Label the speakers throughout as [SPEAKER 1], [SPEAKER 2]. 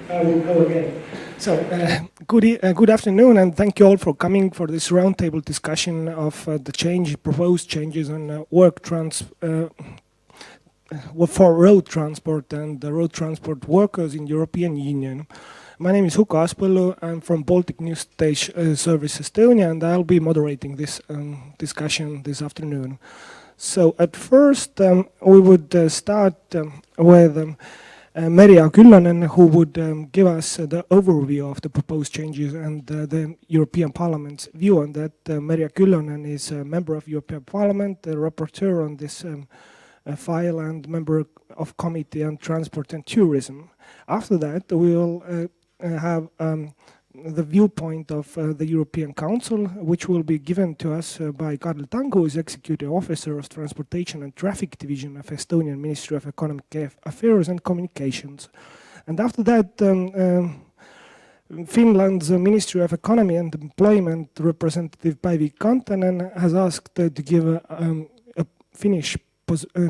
[SPEAKER 1] I will go again. So, good afternoon, and thank you all for coming for this roundtable discussion of the proposed changes on for road transport and the road transport workers in European Union. My name is Huko Aspelu. I'm from Baltic News Station Service Estonia, and I'll be moderating this discussion this afternoon. So, at first, we would start with Merja Kyllönen, who would give us the overview of the proposed changes and the European Parliament's view on that. Merja Kyllönen is a member of European Parliament, a rapporteur on this file, and member of Committee on Transport and Tourism. After that, we will have the viewpoint of the European Council, which will be given to us by Karl Tang, who is Executive Officer of Transportation and Traffic Division of Estonian Ministry of Economic Affairs and Communications. And after that, Finland's Ministry of Economy and Employment representative Päivi Kantanen has asked to give a Finnish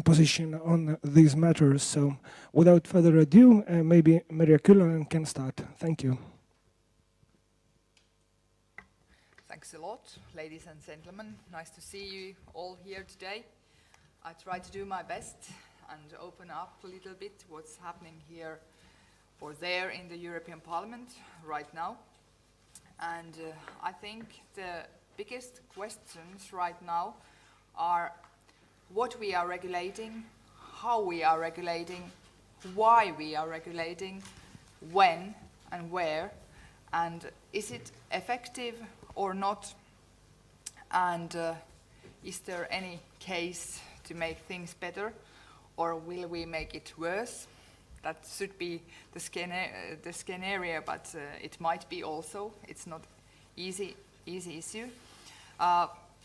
[SPEAKER 1] position on these matters. So without further ado, maybe Merja Kyllönen can start. Thank you.
[SPEAKER 2] Thanks a lot, ladies and gentlemen. Nice to see you all here today. I try to do my best and open up a little bit what's happening here or there in the European Parliament right now. And I think the biggest questions right now are what we are regulating, how we are regulating, why we are regulating, when and where, and is it effective or not, and is there any case to make things better, or will we make it worse? That should be the scenario, but it might be also. It's not easy issue.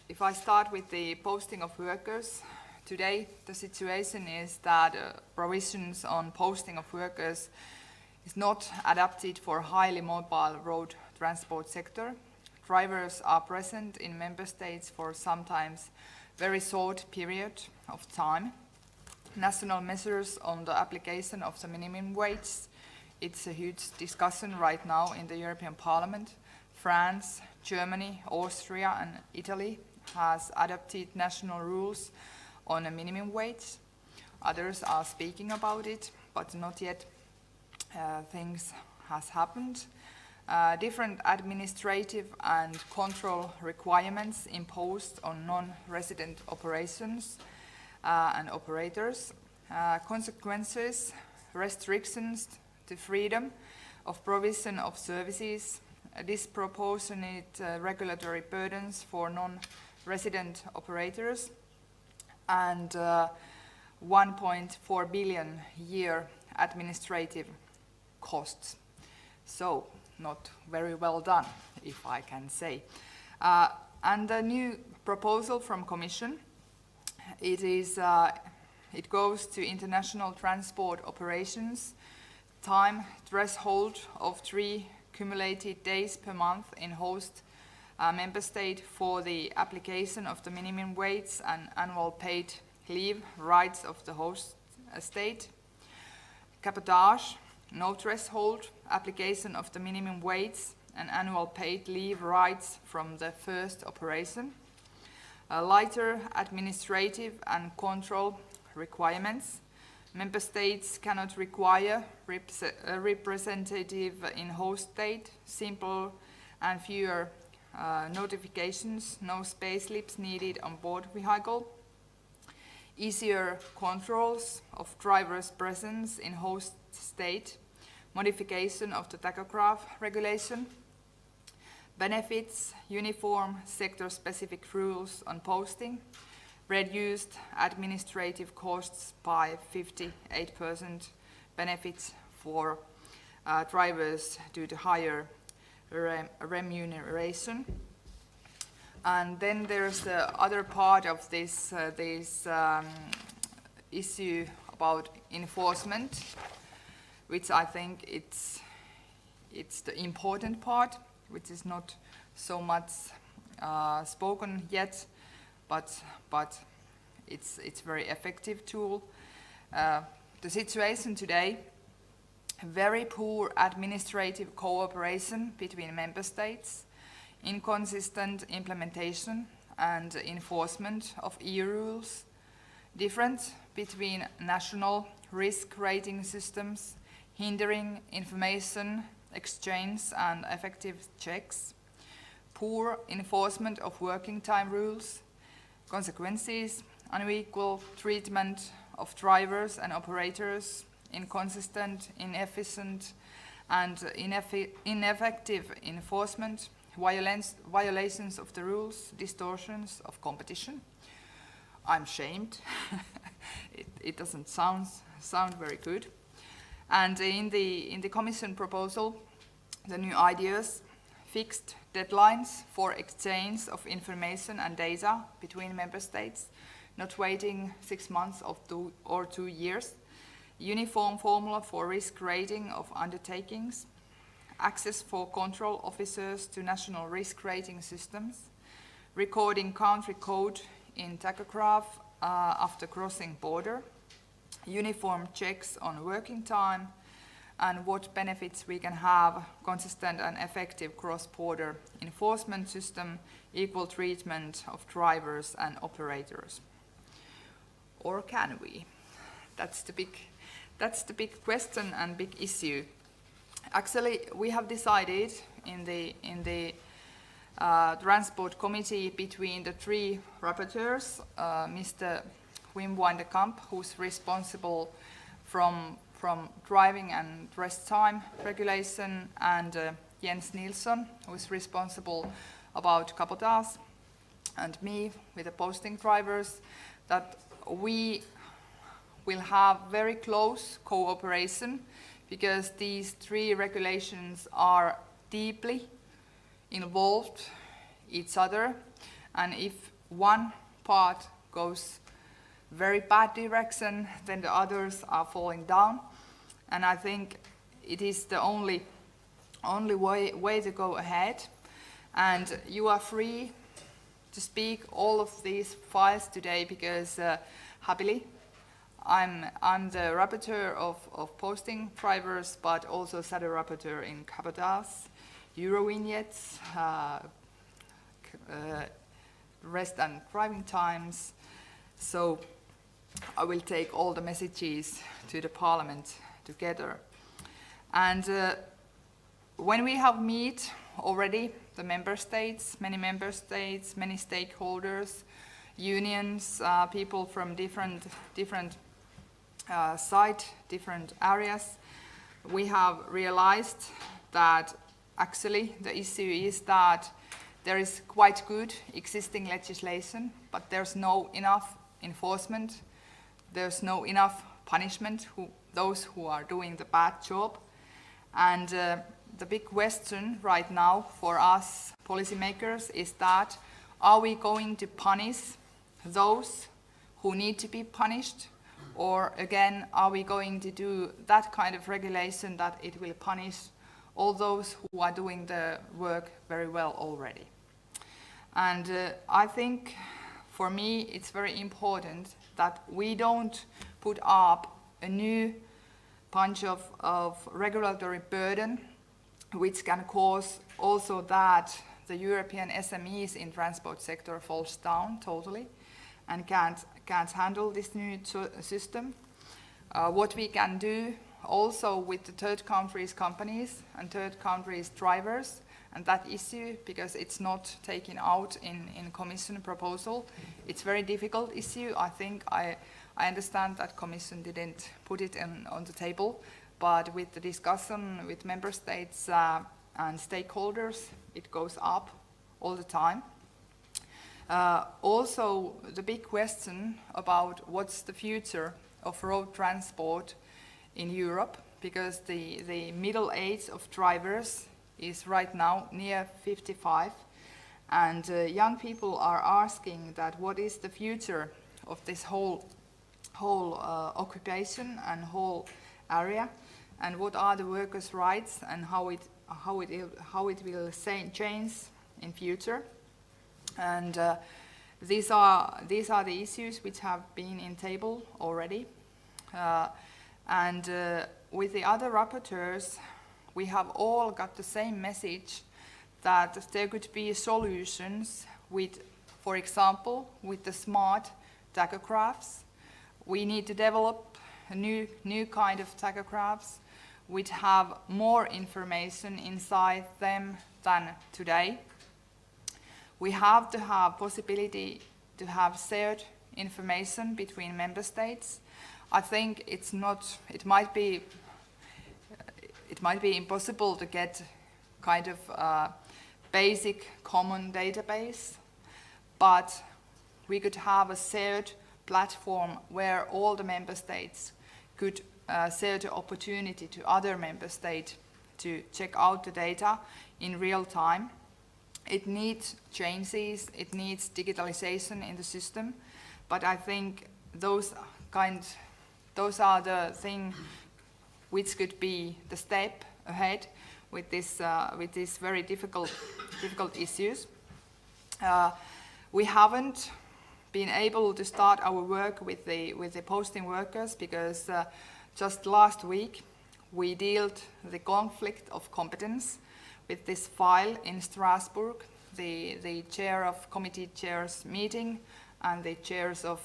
[SPEAKER 2] If I start with the posting of workers, today the situation is that provisions on posting of workers is not adapted for highly mobile road transport sector. Drivers are present in member states for sometimes very short period of time. National measures on the application of the minimum wage, it's a huge discussion right now in the European Parliament. France, Germany, Austria and Italy has adopted national rules on a minimum wage. Others are speaking about it, but not yet things has happened. Different administrative and control requirements imposed on non-resident operations and operators. Consequences, restrictions to freedom of provision of services, disproportionate regulatory burdens for non-resident operators, and 1.4 billion year administrative costs. So, not very well done, if I can say. And the new proposal from Commission, it goes to international transport operations, time threshold of 3 cumulated days per month in host member state for the application of the minimum wage and annual paid leave rights of the host state. Cabotage, no threshold, application of the minimum wage and annual paid leave rights from the first operation. Lighter administrative and control requirements. Member states cannot require a representative in host state, simple and fewer notifications, no space slips needed on board vehicle. Easier controls of driver's presence in host state, modification of the tachograph regulation, benefits, uniform sector-specific rules on posting, reduced administrative costs by 58%, benefits for drivers due to higher remuneration. And then there's the other part of this issue about enforcement, which I think it's the important part, which is not so much spoken yet, but it's very effective tool. The situation today very poor administrative cooperation between member states, inconsistent implementation and enforcement of EU rules, difference between national risk rating systems, hindering information exchange and effective checks, poor enforcement of working time rules, consequences, unequal treatment of drivers and operators, inconsistent, inefficient, and ineffective enforcement, violations of the rules, distortions of competition. I'm ashamed. It doesn't sound very good. And in the Commission proposal, the new ideas fixed deadlines for exchange of information and data between member states, not waiting 6 months or 2 years, uniform formula for risk rating of undertakings, access for control officers to national risk rating systems, recording country code in tachograph after crossing border, uniform checks on working time, and what benefits we can have, consistent and effective cross-border enforcement system, equal treatment of drivers and operators. Or can we? That's the big question and big issue. Actually, we have decided in the Transport Committee between the 3 rapporteurs, Mr. Wim van de Kamp, who's responsible from driving and rest time regulation, and Jens Nilsson, who is responsible about cabotage, and me with the posting drivers, that we will have very close cooperation because these 3 regulations are deeply involved each other, and if one part goes very bad direction, then the others are falling down. And I think it is the only way to go ahead. And you are free to speak all of these files today because happily I'm the rapporteur of posting drivers, but also shadow rapporteur in cabotage, Eurovignettes, rest and driving times. So I will take all the messages to the Parliament together. And when we have met already the member states, many stakeholders, unions, people from different sites, different areas, we have realized that actually the issue is that there is quite good existing legislation, but there's no enough enforcement. There's no enough punishment those who are doing the bad job. And the big question right now for us policymakers is that, are we going to punish those who need to be punished? Or again, are we going to do that kind of regulation that it will punish all those who are doing the work very well already? And I think for me it's very important that we don't put up a new bunch of regulatory burden which can cause also that the European SMEs in transport sector falls down totally and can't handle this new system. What we can do also with the third countries companies and third countries drivers, and that issue, because it's not taken out in Commission proposal, it's very difficult issue. I think I understand that Commission didn't put it on the table, but with the discussion with member states and stakeholders, it goes up all the time. Also, the big question about what's the future of road transport in Europe, because the middle age of drivers is right now near 55, and young people are asking that what is the future of this whole occupation and whole area, and what are the workers' rights and how it will change in future. And these are the issues which have been in table already. And with the other rapporteurs, we have all got the same message that there could be solutions with, for example, with the smart tachographs. We need to develop a new kind of tachographs which have more information inside them than today. We have to have possibility to have shared information between member states. I think it might be impossible to get kind of a basic common database, but we could have a shared platform where all the member states could share the opportunity to other member states to check out the data in real time. It needs changes, it needs digitalization in the system, but I think those are the things which could be the step ahead with these very difficult issues. We haven't been able to start our work with the posting workers because just last week we dealt the conflict of competence with this file in Strasbourg. The chair of committee chairs meeting and the chairs of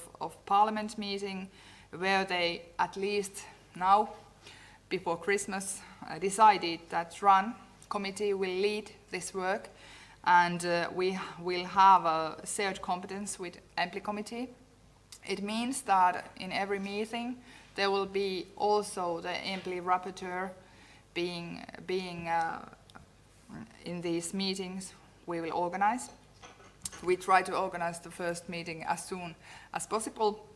[SPEAKER 2] parliament meeting, where they at least now before Christmas decided that RAN committee will lead this work, and we will have a shared competence with EMPLI committee. It means that in every meeting there will be also the EMPLI rapporteur being in these meetings we will organize. We try to organize the first meeting as soon as possible,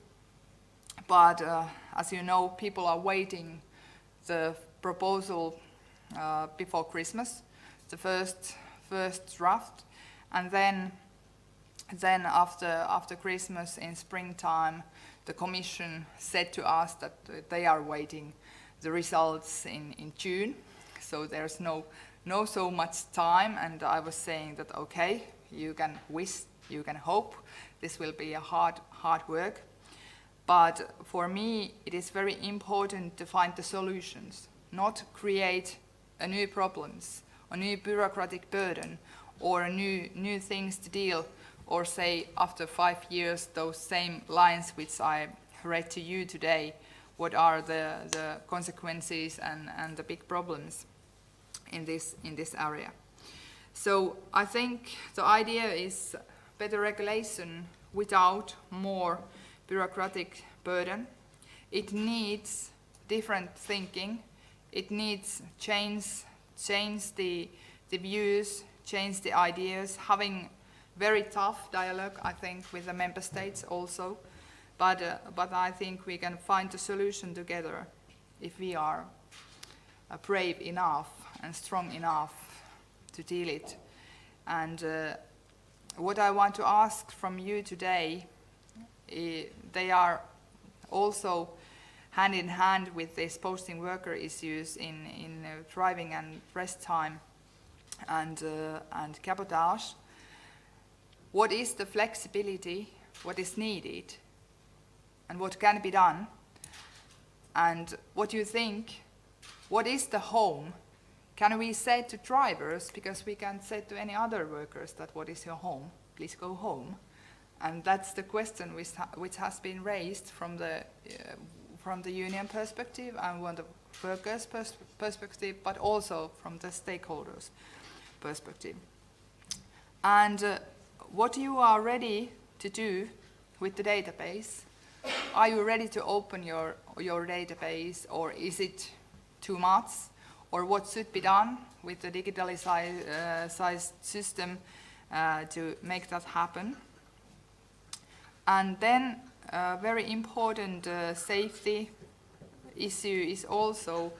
[SPEAKER 2] but as you know, people are waiting the proposal before Christmas, the first draft, and then after Christmas in springtime, the Commission said to us that they are waiting the results in June, so there's no so much time, and I was saying that okay, you can wish, you can hope, this will be a hard work, but for me it is very important to find the solutions, not create a new problems, a new bureaucratic burden, or a new things to deal, or say after 5 years those same lines which I read to you today, what are the consequences and the big problems in this area. So I think the idea is better regulation without more bureaucratic burden. It needs different thinking. It needs change the views, change the ideas, having very tough dialogue, I think, with the member states also. But I think we can find a solution together if we are brave enough and strong enough to deal it. And what I want to ask from you today, they are also hand in hand with these posting worker issues in driving and rest time and cabotage. What is the flexibility, what is needed, and what can be done? And what do you think, what is the home? Can we say to drivers, because we can't say to any other workers that what is your home, please go home? And that's the question which has been raised from the union perspective and from the workers' perspective, but also from the stakeholders' perspective. And what you are ready to do with the database, are you ready to open your database, or is it too much? Or what should be done with the digitalized system to make that happen? And then a very important safety issue is also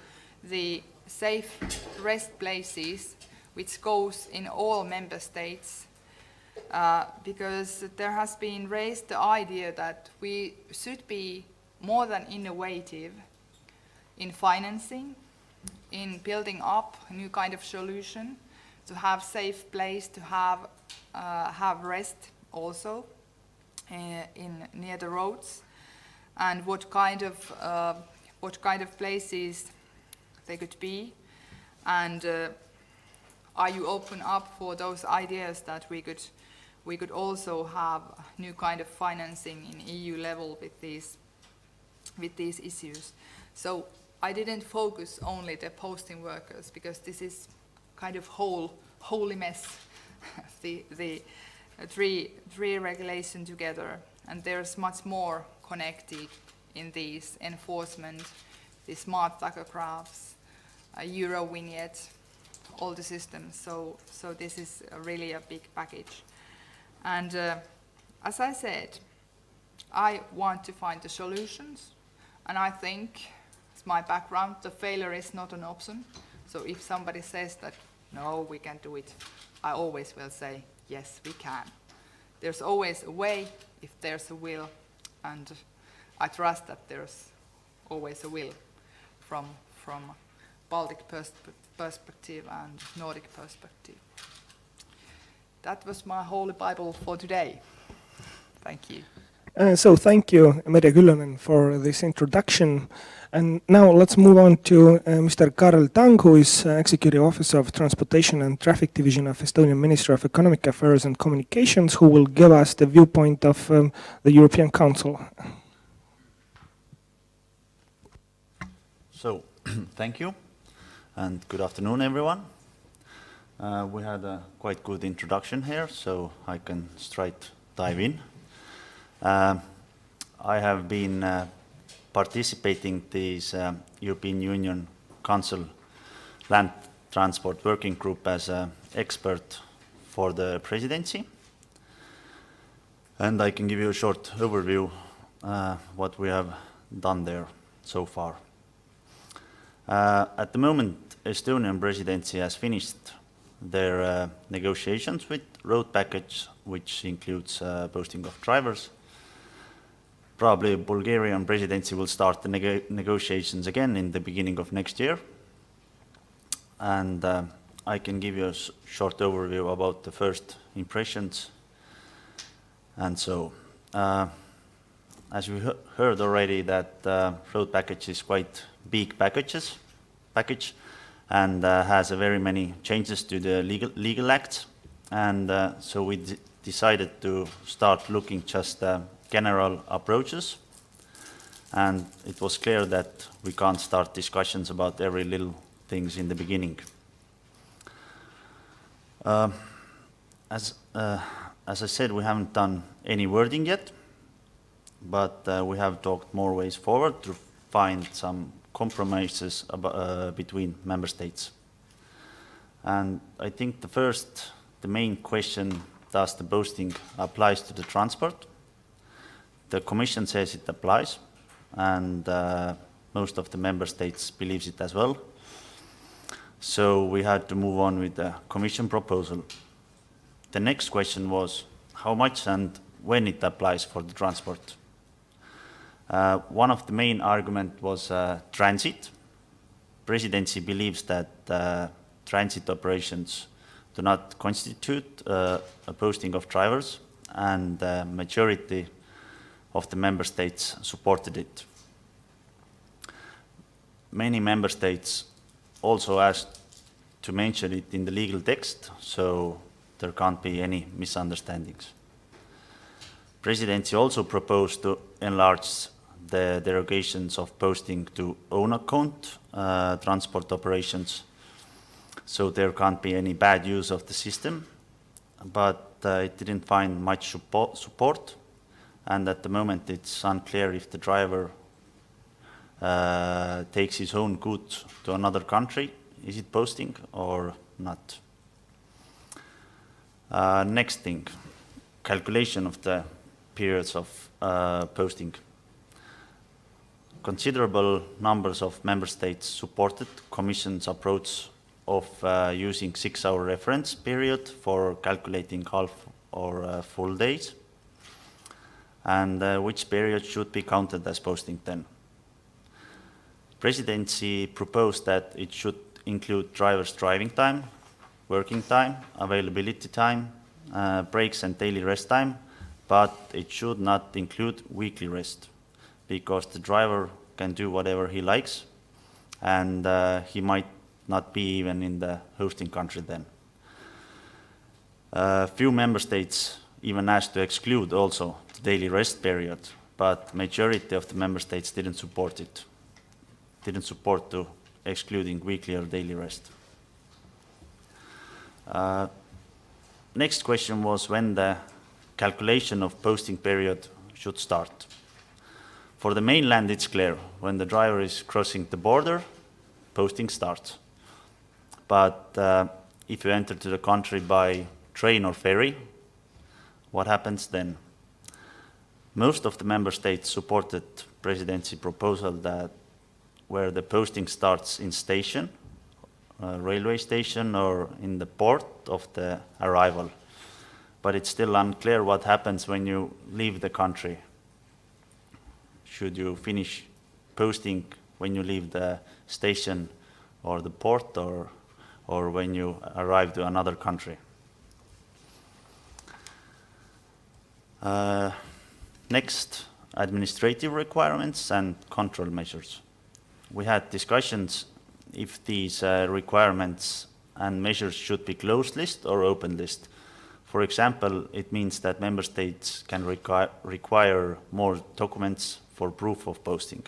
[SPEAKER 2] the safe rest places, which goes in all member states, because there has been raised the idea that we should be more than innovative in financing, in building up a new kind of solution, to have safe place, to have rest also near the roads, and what kind of places they could be? And are you open up for those ideas that we could also have new kind of financing in EU level with these issues? So I didn't focus only the posting workers, because this is kind of holy mess, the three regulation together, and there's much more connected in these enforcement, the smart tachographs, Euro vignette, all the systems. So this is really a big package. And as I said, I want to find the solutions, and I think, it's my background, the failure is not an option. So if somebody says that, no, we can't do it, I always will say, yes, we can. There's always a way if there's a will, and I trust that there's always a will from Baltic perspective and Nordic perspective. That was my Holy Bible for today. Thank you.
[SPEAKER 1] So thank you, Merja Kyllönen, for this introduction. And now let's move on to Mr. Karel Tang, who is Executive Officer of Transportation and Traffic Division of Estonian Ministry of Economic Affairs and Communications, who will give us the viewpoint of the European Council.
[SPEAKER 3] So, thank you, and good afternoon, everyone. We had a quite good introduction here, so I can straight dive in. I have been participating this European Union Council Land Transport Working Group as an expert for the presidency. And I can give you a short overview what we have done there so far. At the moment, Estonian presidency has finished their negotiations with road package, which includes posting of drivers. Probably Bulgarian presidency will start the negotiations again in the beginning of next year. And I can give you a short overview about the first impressions. And so, as we heard already, that road package is quite big package and has a very many changes to the legal acts. And so we decided to start looking just general approaches, and it was clear that we can't start discussions about every little things in the beginning. As I said, we haven't done any wording yet, but we have talked more ways forward to find some compromises between member states. And I think the main question, does the posting applies to the transport? The Commission says it applies, and most of the member states believes it as well. So we had to move on with the Commission proposal. The next question was how much and when it applies for the transport. One of the main arguments was transit. Presidency believes that transit operations do not constitute a posting of drivers, and the majority of the member states supported it. Many member states also asked to mention it in the legal text, so there can't be any misunderstandings. Presidency also proposed to enlarge the derogations of posting to own account transport operations, so there can't be any bad use of the system, but it didn't find much support. And at the moment it's unclear if the driver takes his own goods to another country, is it posting or not? Next thing, calculation of the periods of posting. Considerable numbers of member states supported Commission's approach of using 6-hour reference period for calculating half or full days, and which period should be counted as posting then. Presidency proposed that it should include driver's driving time, working time, availability time, breaks and daily rest time, but it should not include weekly rest, because the driver can do whatever he likes, and he might not be even in the hosting country then. Few member states even asked to exclude also the daily rest period, but majority of the member states didn't support it, didn't support to excluding weekly or daily rest. Next question was when the calculation of posting period should start. For the mainland, it's clear. When the driver is crossing the border, posting starts. But if you enter to the country by train or ferry, what happens then? Most of the member states supported presidency proposal that where the posting starts in station, railway station, or in the port of the arrival. But it's still unclear what happens when you leave the country. Should you finish posting when you leave the station or the port, or when you arrive to another country? Next, administrative requirements and control measures. We had discussions if these requirements and measures should be closed list or open list. For example, it means that member states can require more documents for proof of posting.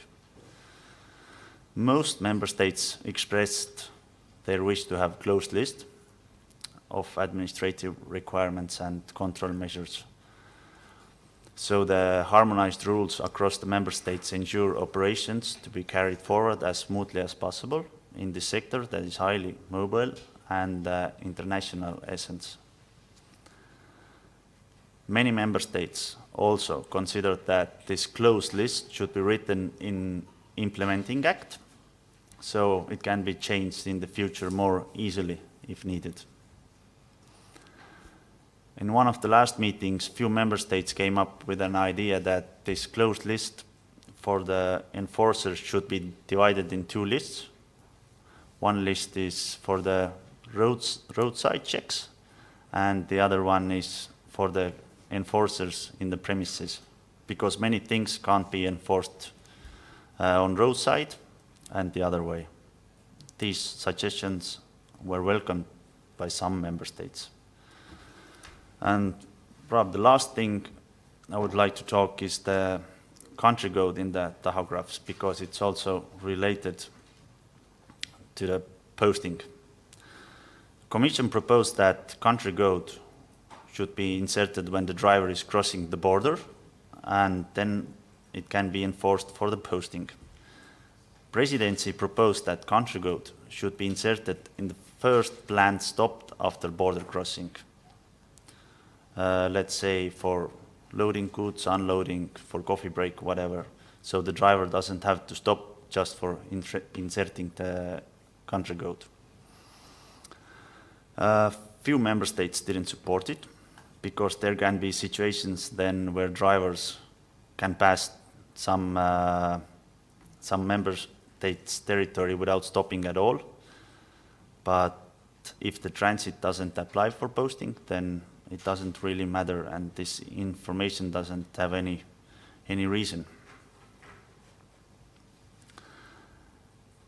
[SPEAKER 3] Most member states expressed their wish to have closed list of administrative requirements and control measures. So the harmonized rules across the member states ensure operations to be carried forward as smoothly as possible in this sector that is highly mobile and international essence. Many member states also considered that this closed list should be written in implementing act, so it can be changed in the future more easily if needed. In one of the last meetings, few member states came up with an idea that this closed list for the enforcers should be divided in two lists. One list is for the roadside checks, and the other one is for the enforcers in the premises, because many things can't be enforced on roadside and the other way. These suggestions were welcomed by some member states. And probably the last thing I would like to talk is the country code in the tachographs, because it's also related to the posting. Commission proposed that country code should be inserted when the driver is crossing the border, and then it can be enforced for the posting. Presidency proposed that country code should be inserted in the first planned stop after border crossing. Let's say for loading goods, unloading, for coffee break, whatever. So the driver doesn't have to stop just for inserting the country code. Few member states didn't support it, because there can be situations then where drivers can pass some member states' territory without stopping at all. But if the transit doesn't apply for posting, then it doesn't really matter, and this information doesn't have any reason.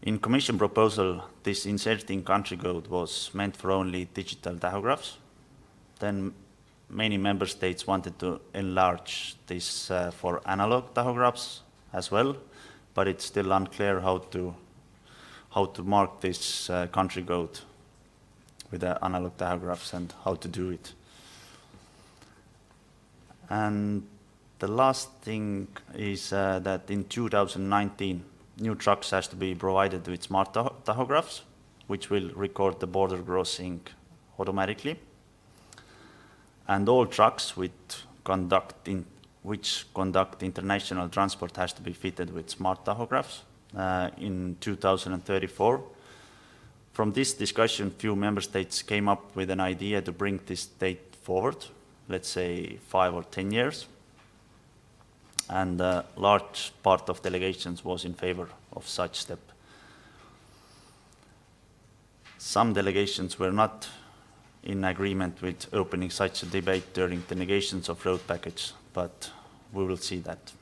[SPEAKER 3] In Commission proposal, this inserting country code was meant for only digital tachographs. Then many member states wanted to enlarge this for analog tachographs as well, but it's still unclear how to mark this country code with the analog tachographs and how to do it. And the last thing is that in 2019, new trucks has to be provided with smart tachographs, which will record the border crossing automatically. And all trucks which conduct international transport has to be fitted with smart tachographs in 2034. From this discussion, few member states came up with an idea to bring this date forward, let's say 5 or 10 years. And a large part of delegations was in favor of such step. Some delegations were not in agreement with opening such a debate during the negotiations of road package, but we will see that.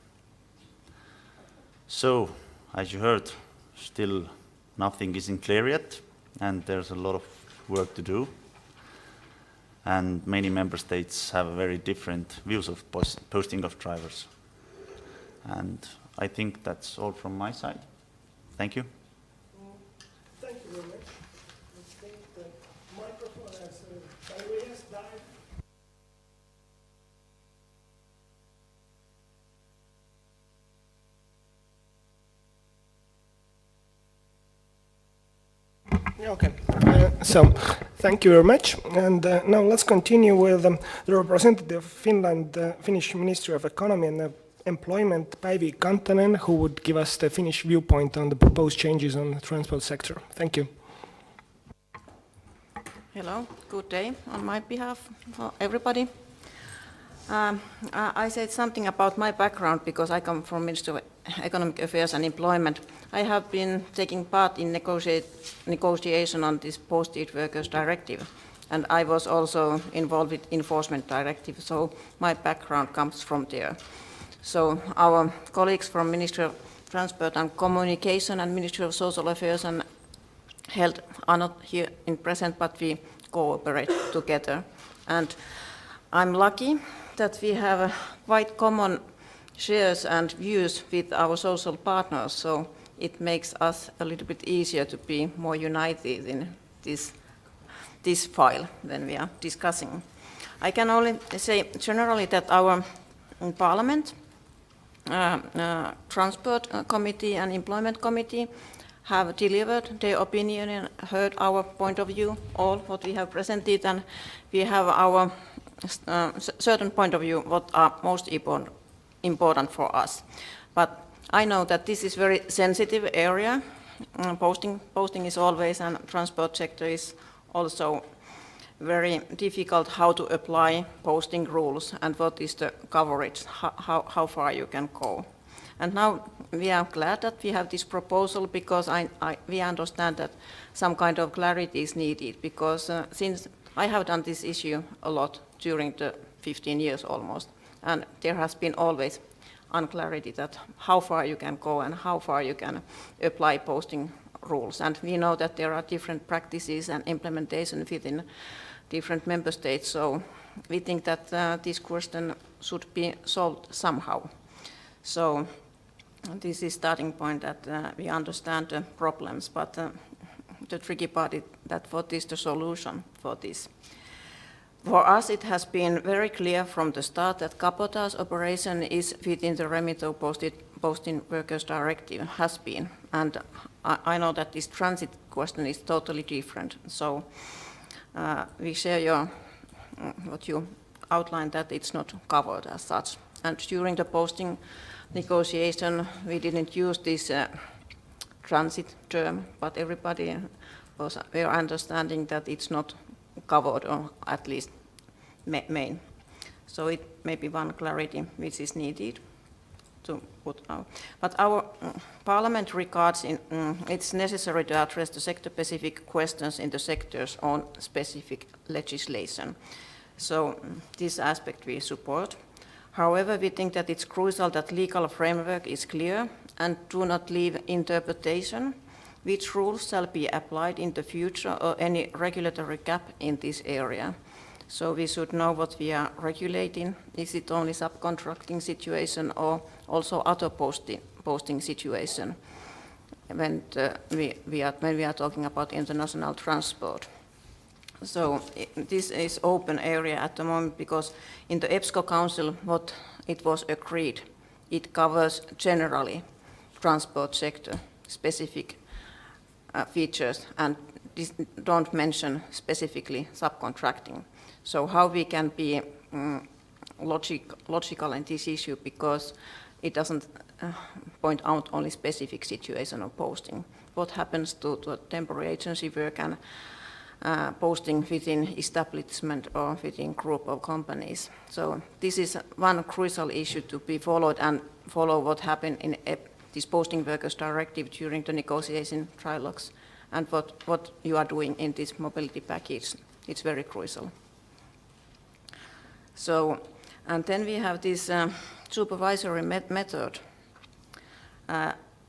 [SPEAKER 3] So, as you heard, still nothing isn't clear yet, and there's a lot of work to do. And many member states have very different views of posting of drivers. And I think that's all from my side. Thank you.
[SPEAKER 1] Thank you very much. Let's take the microphone as Andreas died. Okay, so thank you very much. And now let's continue with the representative of Finland, Finnish Ministry of Economy and Employment, Päivi Kantanen, who would give us the Finnish viewpoint on the proposed changes on the transport sector. Thank you.
[SPEAKER 4] Hello, good day on my behalf, everybody. I said something about my background because I come from Ministry of Economic Affairs and Employment. I have been taking part in negotiation on this Posted Workers Directive, and I was also involved with Enforcement Directive, so my background comes from there. So our colleagues from Ministry of Transport and Communication and Ministry of Social Affairs and Health are not here in present, but we cooperate together. And I'm lucky that we have quite common shares and views with our social partners, so it makes us a little bit easier to be more united in this file when we are discussing. I can only say generally that our Parliament, Transport Committee and Employment Committee have delivered their opinion and heard our point of view, all what we have presented, and we have our certain point of view what are most important for us. But I know that this is very sensitive area. Posting is always, and transport sector is also very difficult how to apply posting rules and what is the coverage, how far you can go. And now we are glad that we have this proposal because we understand that some kind of clarity is needed because since I have done this issue a lot during the 15 years almost, and there has been always unclarity that how far you can go and how far you can apply posting rules. And we know that there are different practices and implementation within different member states, so we think that this question should be solved somehow. So this is starting point that we understand the problems, but the tricky part is that what is the solution for this? For us, it has been very clear from the start that cabotage operation is within the remit of Posting Workers Directive, has been. And I know that this transit question is totally different. So we share your, what you outlined, that it's not covered as such. And during the posting negotiation, we didn't use this transit term, but everybody was understanding that it's not covered, or at least main. So it may be one clarity which is needed to put out. But our Parliament regards it's necessary to address the sector-specific questions in the sector's own specific legislation. So this aspect we support. However, we think that it's crucial that legal framework is clear and do not leave interpretation which rules shall be applied in the future or any regulatory gap in this area. So we should know what we are regulating. Is it only subcontracting situation or also other posting situation when we are talking about international transport? So this is open area at the moment because in the EPSCO Council what it was agreed, it covers generally transport sector specific features and don't mention specifically subcontracting. So how we can be logical in this issue because it doesn't point out only specific situation of posting. What happens to temporary agency work and posting within establishment or within group of companies. So this is one crucial issue to be followed and follow what happened in this Posting Workers Directive during the negotiation trilogues and what you are doing in this mobility package. It's very crucial. So, and then we have this supervisory method.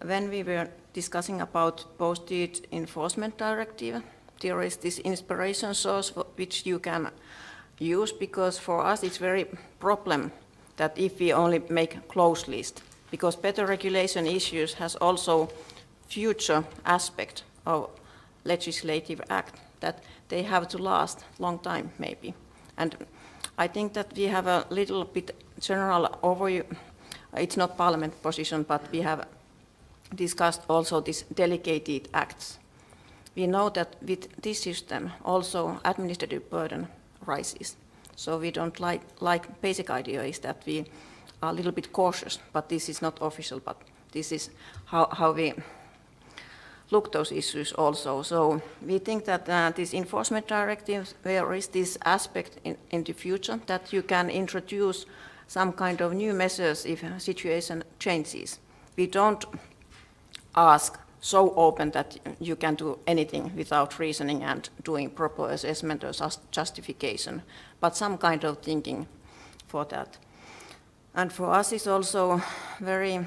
[SPEAKER 4] when we were discussing about posted enforcement directive, there is this inspiration source which you can use, because for us it's very problem that if we only make close list, because better regulation issues has also future aspect of legislative act, that they have to last long time maybe. And I think that we have a little bit general overview. It's not parliament position, but we have discussed also these delegated acts. We know that with this system also administrative burden rises. So we don't like basic idea is that we are a little bit cautious, but this is not official, but this is how we look those issues also. So we think that this enforcement directive, there is this aspect in the future that you can introduce some kind of new measures if a situation changes. We don't ask so open that you can do anything without reasoning and doing proper assessment or justification, but some kind of thinking for that. And for us it's also very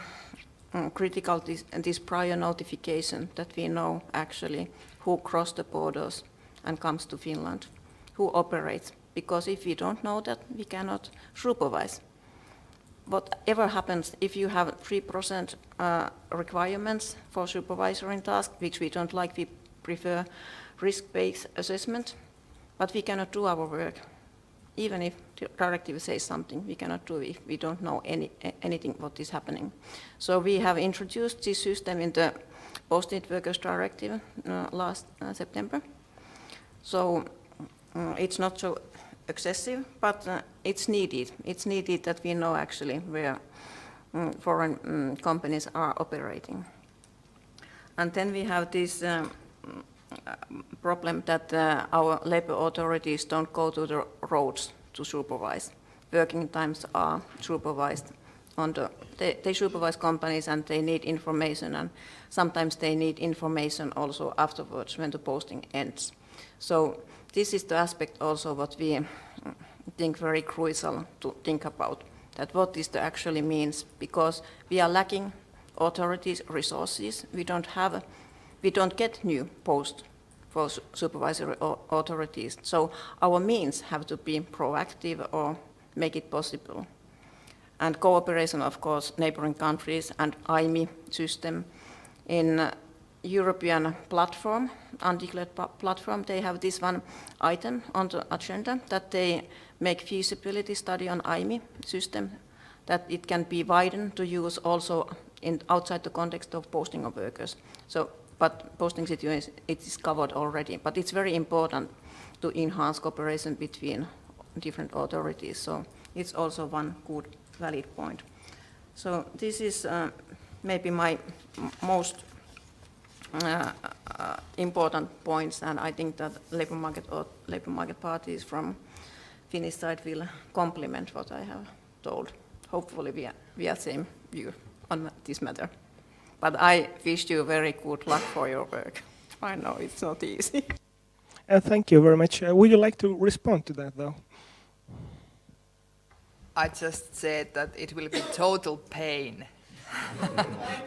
[SPEAKER 4] critical this prior notification, that we know actually who crossed the borders and comes to Finland, who operates, because if we don't know that, we cannot supervise. Whatever happens, if you have 3% requirements for supervisory task, which we don't like, we prefer risk-based assessment, but we cannot do our work. Even if the directive says something, we cannot do it if we don't know anything what is happening. So we have introduced this system in the Posted Workers Directive last September. So it's not so excessive, but it's needed. It's needed that we know actually where foreign companies are operating. And then we have this problem that our labor authorities don't go to the roads to supervise. Working times are supervised they supervise companies and they need information, and sometimes they need information also afterwards when the posting ends. So this is the aspect also what we think very crucial to think about, that what this actually means, because we are lacking authorities' resources. We don't get new posts for supervisory authorities. So our means have to be proactive or make it possible. And cooperation, of course, neighboring countries and IMI system. In European platform, undeclared platform, they have this one item on the agenda that they make feasibility study on IMI system, that it can be widened to use also outside the context of posting of workers. So, but posting situation, it is covered already, but it's very important to enhance cooperation between different authorities. So it's also one good valid point. So this is maybe my most important points, and I think that labor market parties from Finnish side will complement what I have told. Hopefully we are same view on this matter. But I wish you very good luck for your work. I know it's not easy.
[SPEAKER 1] Thank you very much. Would you like to respond to that, though?
[SPEAKER 2] I just said that it will be total pain.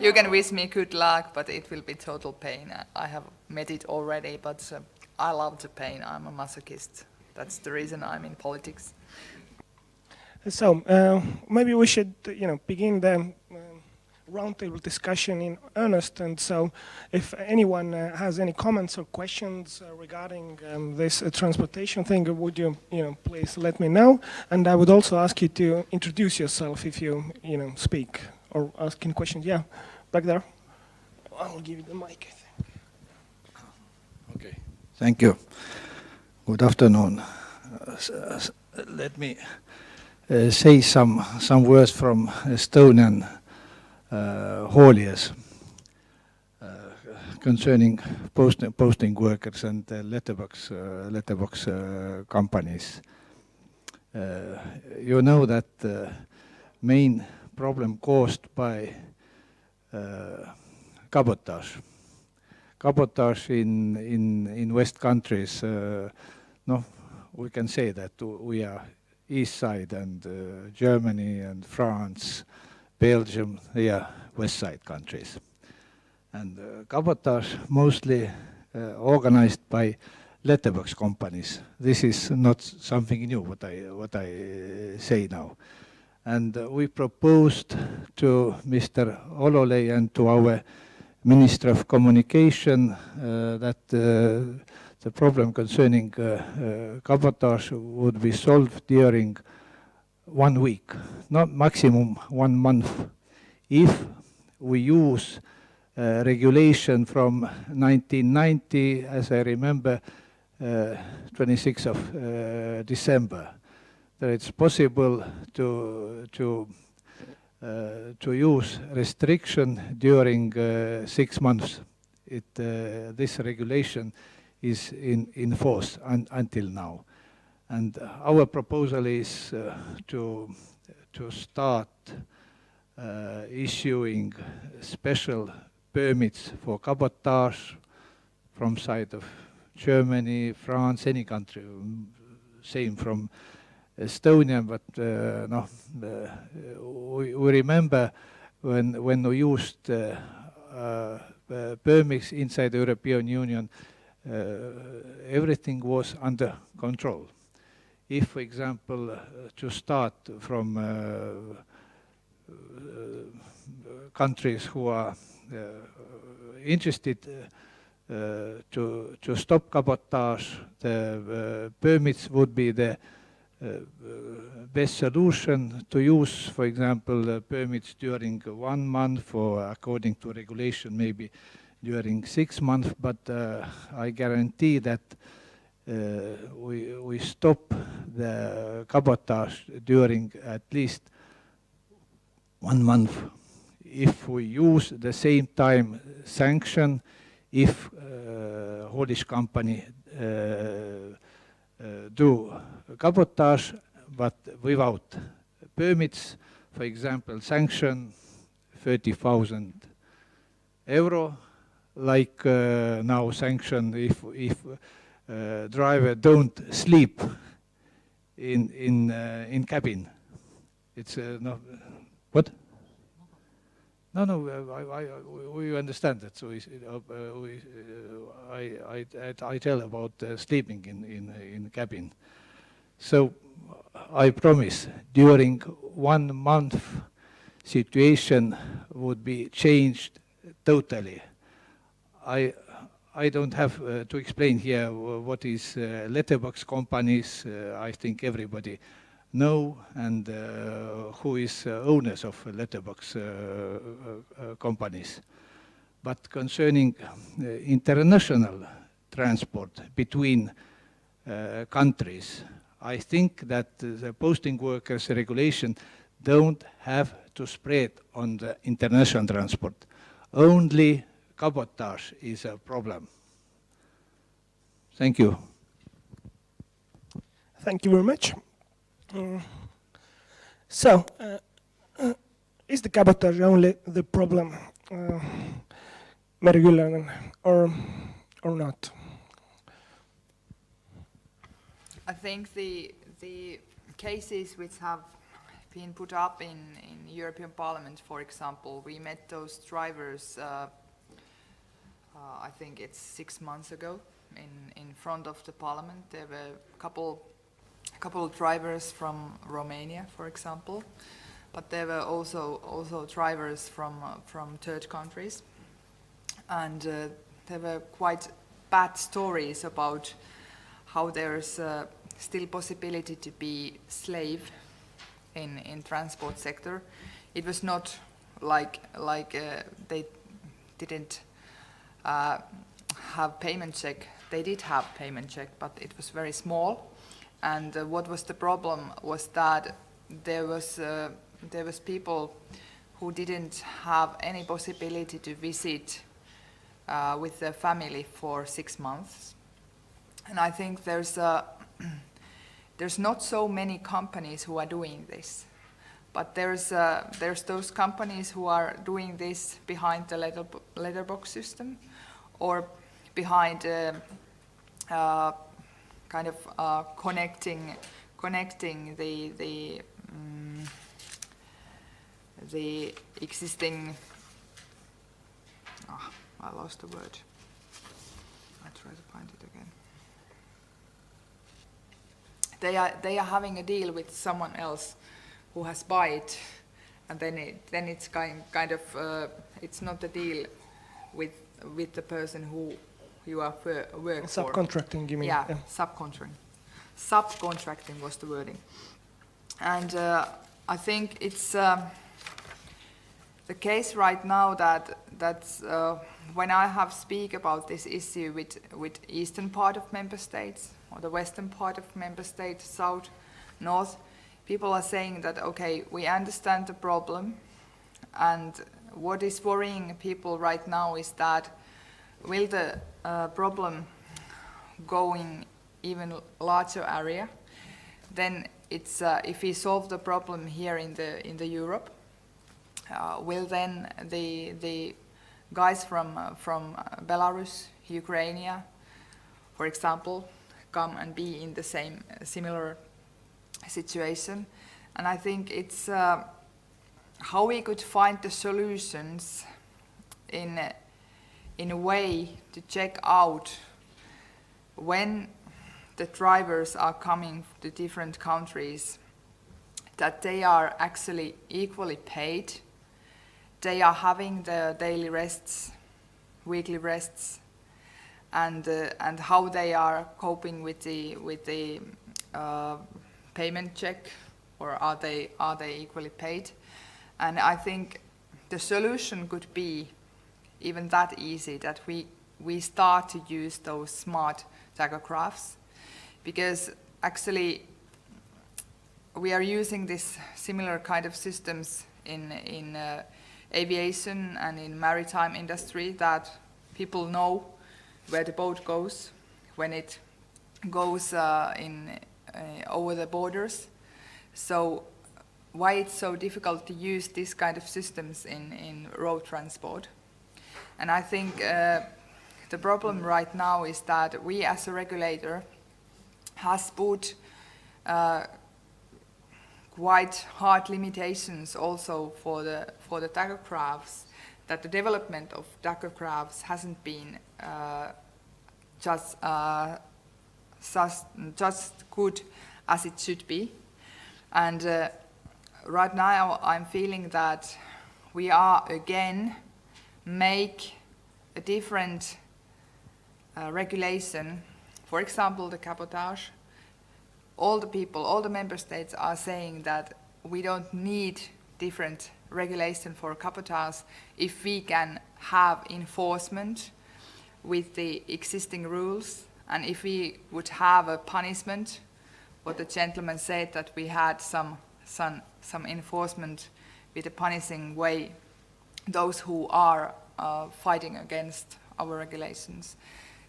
[SPEAKER 2] You can wish me good luck, but it will be total pain. I have met it already, but I love the pain. I'm a masochist. That's the reason I'm in politics.
[SPEAKER 1] So maybe we should, begin the roundtable discussion in earnest. And so, if anyone has any comments or questions regarding this transportation thing, would you, please let me know. And I would also ask you to introduce yourself if you, speak or ask any questions. Yeah, back there. I'll give you the mic, I think.
[SPEAKER 5] Okay, thank you. Good afternoon. Let me say some words from Estonian hauliers concerning posting workers and letterbox companies. You know that main problem caused by cabotage. Cabotage in West countries, we can say that we are east side, and Germany and France, Belgium, they are west side countries. And cabotage mostly organized by letterbox companies. This is not something new, what I say now. And we proposed to Mr. Ololei and to our Minister of Communication that the problem concerning cabotage would be solved during 1 week, not maximum 1 month. If we use regulation from 1990, as I remember, 26th of December, that it's possible to use restriction during 6 months. This regulation is in force until now. And our proposal is to start issuing special permits for cabotage from side of Germany, France, any country, same from Estonia, but we remember when we used permits inside the European Union, everything was under control. If, for example, to start from countries who are interested to stop cabotage, the permits would be the best solution to use, for example, permits during 1 month or according to regulation maybe during 6 months, but I guarantee that we stop the cabotage during at least 1 month. If we use the same time sanction, if haulage company do cabotage but without permits, for example, sanction 30,000 euro, like now sanction if driver don't sleep in cabin. It's no, what? No, we understand that. So I tell about sleeping in cabin. So I promise during 1 month situation would be changed totally. I don't have to explain here what is letterbox companies. I think everybody know, and who is owners of letterbox companies. But concerning international transport between countries, I think that the posting workers regulation don't have to spread on the international transport. Only cabotage is a problem. Thank you.
[SPEAKER 1] Thank you very much. So, is the cabotage only the problem, Merry Kyllönen, or not?
[SPEAKER 2] I think the cases which have been put up in European Parliament, for example, we met those drivers, I think it's 6 months ago, in front of the Parliament. There were a couple of drivers from Romania, for example, but there were also drivers from third countries, and there were quite bad stories about how there's still possibility to be slave in transport sector. It was not like they didn't have payment check. They did have payment check, but it was very small. And what was the problem was that there was people who didn't have any possibility to visit with their family for 6 months. And I think there's not so many companies who are doing this, but there's those companies who are doing this behind the letterbox system, or behind kind of connecting the existing I lost the word. I try to find it again. They are having a deal with someone else who has bought it, and then it's kind of it's not a deal with the person who you are work for.
[SPEAKER 1] Subcontracting, you mean?
[SPEAKER 2] Yeah, subcontracting. Subcontracting was the wording, and I think it's the case right now that's when I have speak about this issue with eastern part of member states or the western part of member states, south, north, people are saying that okay, we understand the problem, and what is worrying people right now is that will the problem going even larger area, then it's if we solve the problem here in the Europe, will then the guys from Belarus, Ukraine, for example, come and be in the same similar situation? And I think it's how we could find the solutions in a way to check out when the drivers are coming to different countries, that they are actually equally paid, they are having the daily rests, weekly rests, and how they are coping with the payment check, or are they equally paid? And I think the solution could be even that easy, that we start to use those smart tachographs, because actually we are using this similar kind of systems in aviation and in maritime industry, that people know where the boat goes when it goes over the borders. So why it's so difficult to use this kind of systems in road transport? And I think the problem right now is that we as a regulator has put quite hard limitations also for the tachographs, that the development of tachographs hasn't been just good as it should be. And right now I'm feeling that we are again make a different regulation. For example, the cabotage. All the member states are saying that we don't need different regulation for cabotage if we can have enforcement with the existing rules, and if we would have a punishment. What the gentleman said, that we had some enforcement with a punishing way those who are fighting against our regulations.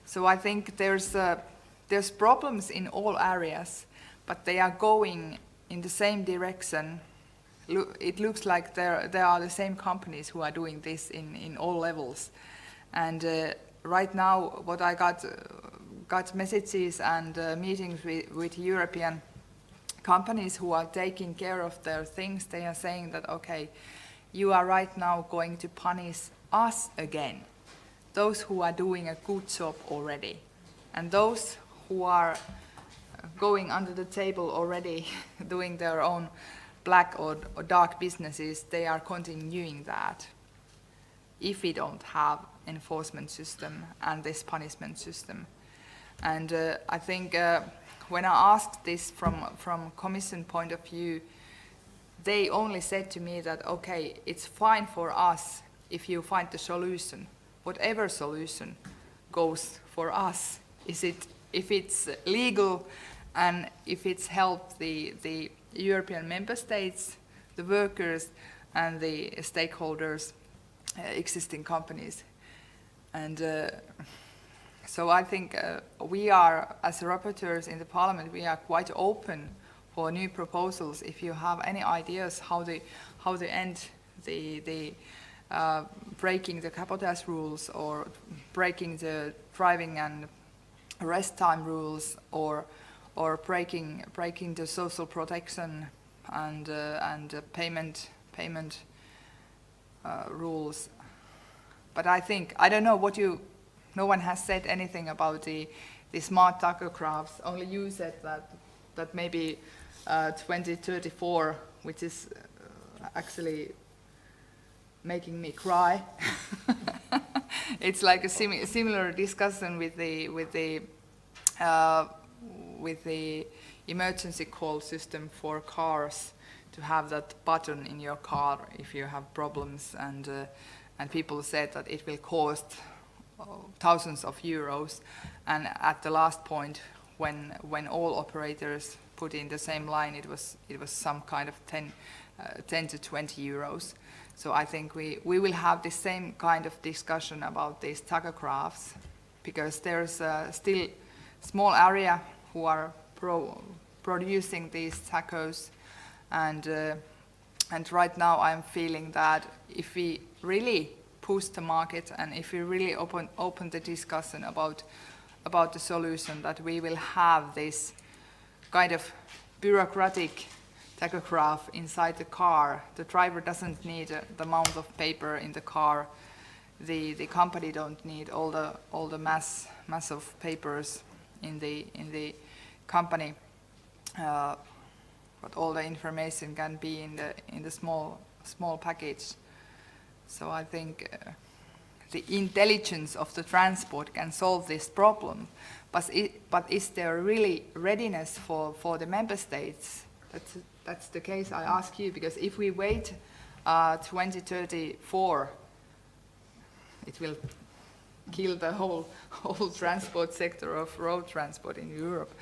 [SPEAKER 2] So I think there's problems in all areas, but they are going in the same direction. It looks like there are the same companies who are doing this in all levels. And right now, what I got messages and meetings with European companies who are taking care of their things. They are saying that, okay, you are right now going to punish us again, those who are doing a good job already. And those who are going under the table already, doing their own black or dark businesses, they are continuing that if we don't have enforcement system and this punishment system. And I think when I asked this from Commission point of view, they only said to me that, okay, it's fine for us if you find the solution. Whatever solution goes for us, if it's legal and if it's helped the European member states, the workers and the stakeholders, existing companies. And so I think we are, as rapporteurs in the Parliament, we are quite open for new proposals. If you have any ideas how to end the breaking the cabotage rules, or breaking the driving and rest time rules, or breaking the social protection and payment rules, But I don't know what no one has said anything about the smart tachographs. Only you said that maybe 2034, which is actually making me cry. It's like a similar discussion with the emergency call system for cars, to have that button in your car if you have problems, and people said that it will cost thousands of euros, and at the last point when all operators put in the same line, it was some kind of 10 to 20 euros. So I think we will have the same kind of discussion about these tachographs, because there's still small area who are producing these tachos, and right now I'm feeling that if we really push the market, and if we really open the discussion about the solution, that we will have this kind of bureaucratic tachograph inside the car. The driver doesn't need the amount of paper in the car. The company don't need all the mass of papers in the company, but all the information can be in the small package. So I think the intelligence of the transport can solve this problem, but is there really readiness for the member states? That's the case I ask you, because if we wait 2034, it will kill the whole transport sector of road transport in Europe.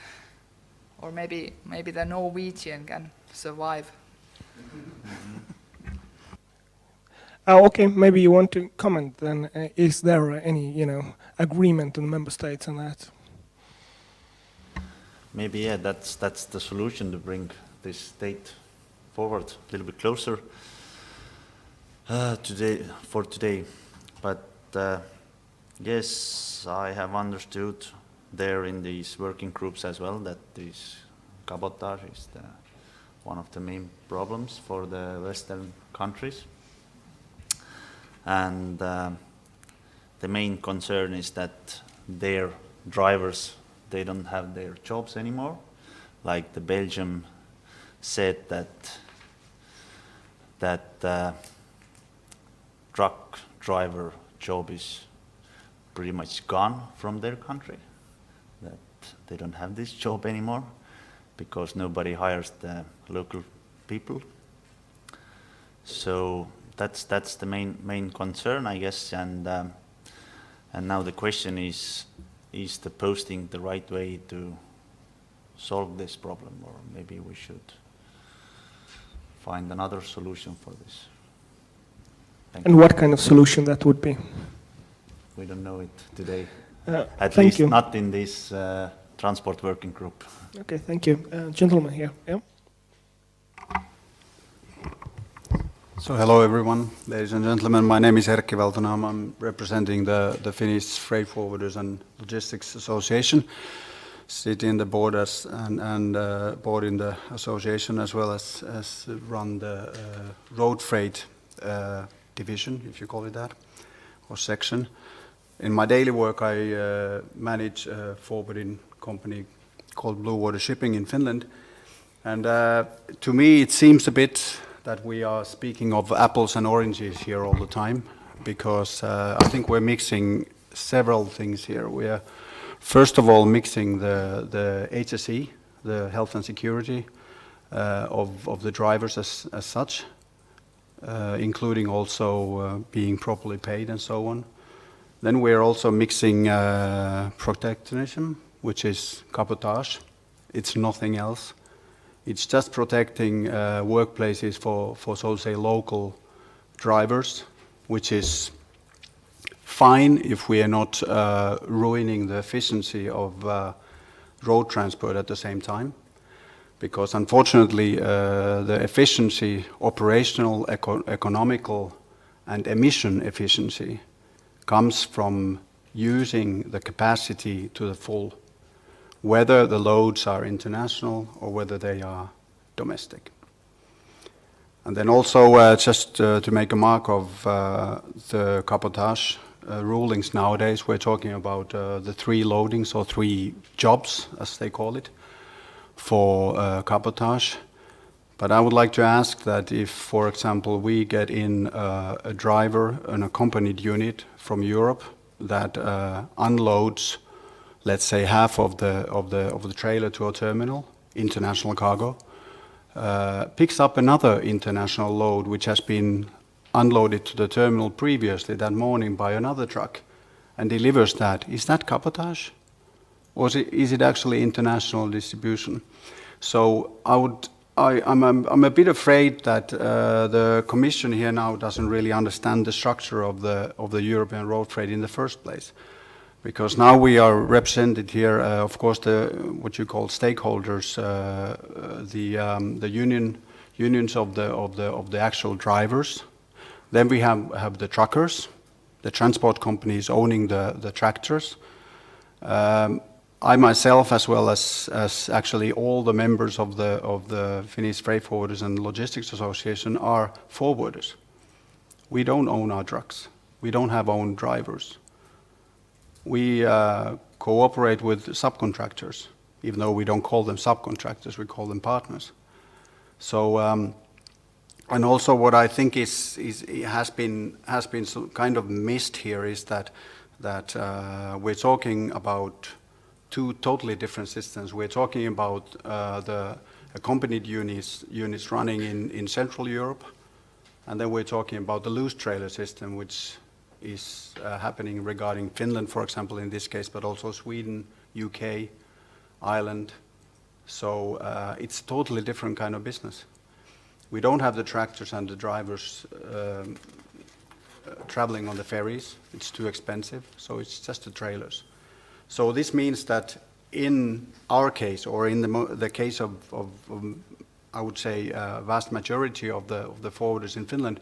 [SPEAKER 2] Or maybe the Norwegian can survive.
[SPEAKER 1] Okay, maybe you want to comment then. Is there any, agreement on member states on that?
[SPEAKER 3] Maybe, yeah, that's the solution, to bring this date forward a little bit closer today. But yes, I have understood there in these working groups as well that this cabotage is one of the main problems for the Western countries. And the main concern is that their drivers, they don't have their jobs anymore. Like the Belgium said that truck driver job is pretty much gone from their country, that they don't have this job anymore because nobody hires the local people. So that's the main concern, I guess, and now the question is the posting the right way to solve this problem, or maybe we should find another solution for this.
[SPEAKER 1] And what kind of solution that would be?
[SPEAKER 3] We don't know it today.
[SPEAKER 1] At
[SPEAKER 3] least not in this transport working group.
[SPEAKER 1] Okay, thank you. Gentleman here. Yeah.
[SPEAKER 6] So hello everyone, ladies and gentlemen. My name is Erkki Valtonam. I'm representing the Finnish Freight Forwarders and Logistics Association. Sit in the board and board in the association, as well as run the road freight division, if you call it that, or section. In my daily work, I manage a forwarding company called Blue Water Shipping in Finland. And to me, it seems a bit that we are speaking of apples and oranges here all the time, because I think we're mixing several things here. We are, first of all, mixing the HSE, the health and security of the drivers as such, including also being properly paid and so on. Then we're also mixing protectionism, which is cabotage. It's nothing else. It's just protecting workplaces for so to say local drivers, which is fine if we are not ruining the efficiency of road transport at the same time. Because unfortunately the efficiency, operational, economical and emission efficiency comes from using the capacity to the full, whether the loads are international or whether they are domestic. And then also, just to make a mark of the cabotage rulings nowadays, we're talking about the 3 loadings or 3 jobs, as they call it, for cabotage. But I would like to ask that if, for example, we get in a driver, an accompanied unit from Europe that unloads, let's say, half of the trailer to a terminal, international cargo, picks up another international load which has been unloaded to the terminal previously that morning by another truck and delivers that. Is that cabotage? Or is it actually international distribution? So I'm a bit afraid that the Commission here now doesn't really understand the structure of the European road freight in the first place. Because now we are represented here, of course, what you call stakeholders, the unions of the actual drivers. Then we have the truckers, the transport companies owning the tractors. I myself, as well as actually all the members of the Finnish Freight Forwarders and Logistics Association, are forwarders. We don't own our trucks. We don't have own drivers. We cooperate with subcontractors, even though we don't call them subcontractors, we call them partners. So, and also what I think has been kind of missed here is that we're talking about 2 totally different systems. We're talking about the accompanied units running in Central Europe, and then we're talking about the loose trailer system, which is happening regarding Finland, for example, in this case, but also Sweden, UK, Ireland. So it's a totally different kind of business. We don't have the tractors and the drivers traveling on the ferries. It's too expensive, so it's just the trailers. So this means that in our case, or in the case of I would say, vast majority of the forwarders in Finland,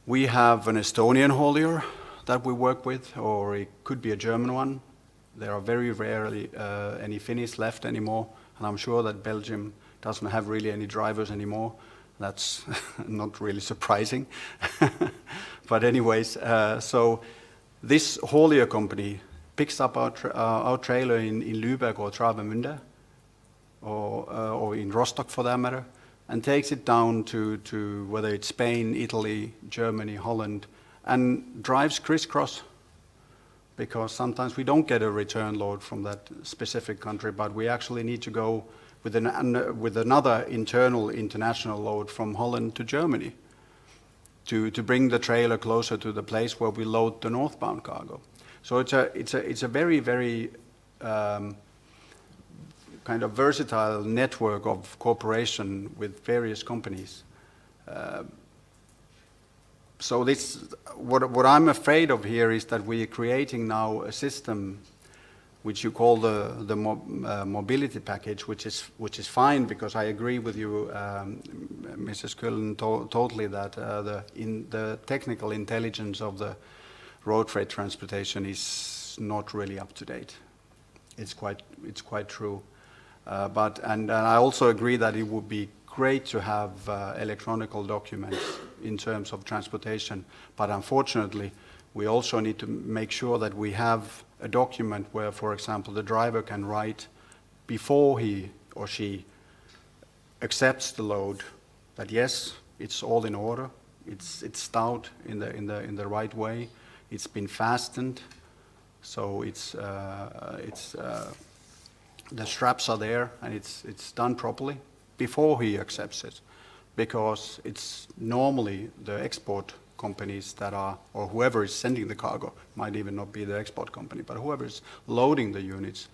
[SPEAKER 6] we have an Estonian haulier that we work with, or it could be a German one. There are very rarely any Finnish left anymore, and I'm sure that Belgium doesn't have really any drivers anymore. That's not really surprising. But anyways, so this haulier company picks up our trailer in Lübeck or Travemünde, or in Rostock for that matter, and takes it down to whether it's Spain, Italy, Germany, Holland, and drives crisscross, because sometimes we don't get a return load from that specific country, but we actually need to go with another international load from Holland to Germany to bring the trailer closer to the place where we load the northbound cargo. So it's a very, very kind of versatile network of cooperation with various companies. So what I'm afraid of here is that we are creating now a system which you call the mobility package, which is fine, because I agree with you, Mrs. Cullen, totally that the technical intelligence of the road freight transportation is not really up to date. It's quite true. But I also agree that it would be great to have electronic documents in terms of transportation, but unfortunately we also need to make sure that we have a document where, for example, the driver can write before he or she accepts the load that yes, it's all in order, it's stowed in the right way, it's been fastened, so the straps are there and it's done properly before he accepts it, because it's normally the export companies that are, or whoever is sending the cargo, might even not be the export company, but whoever is loading the units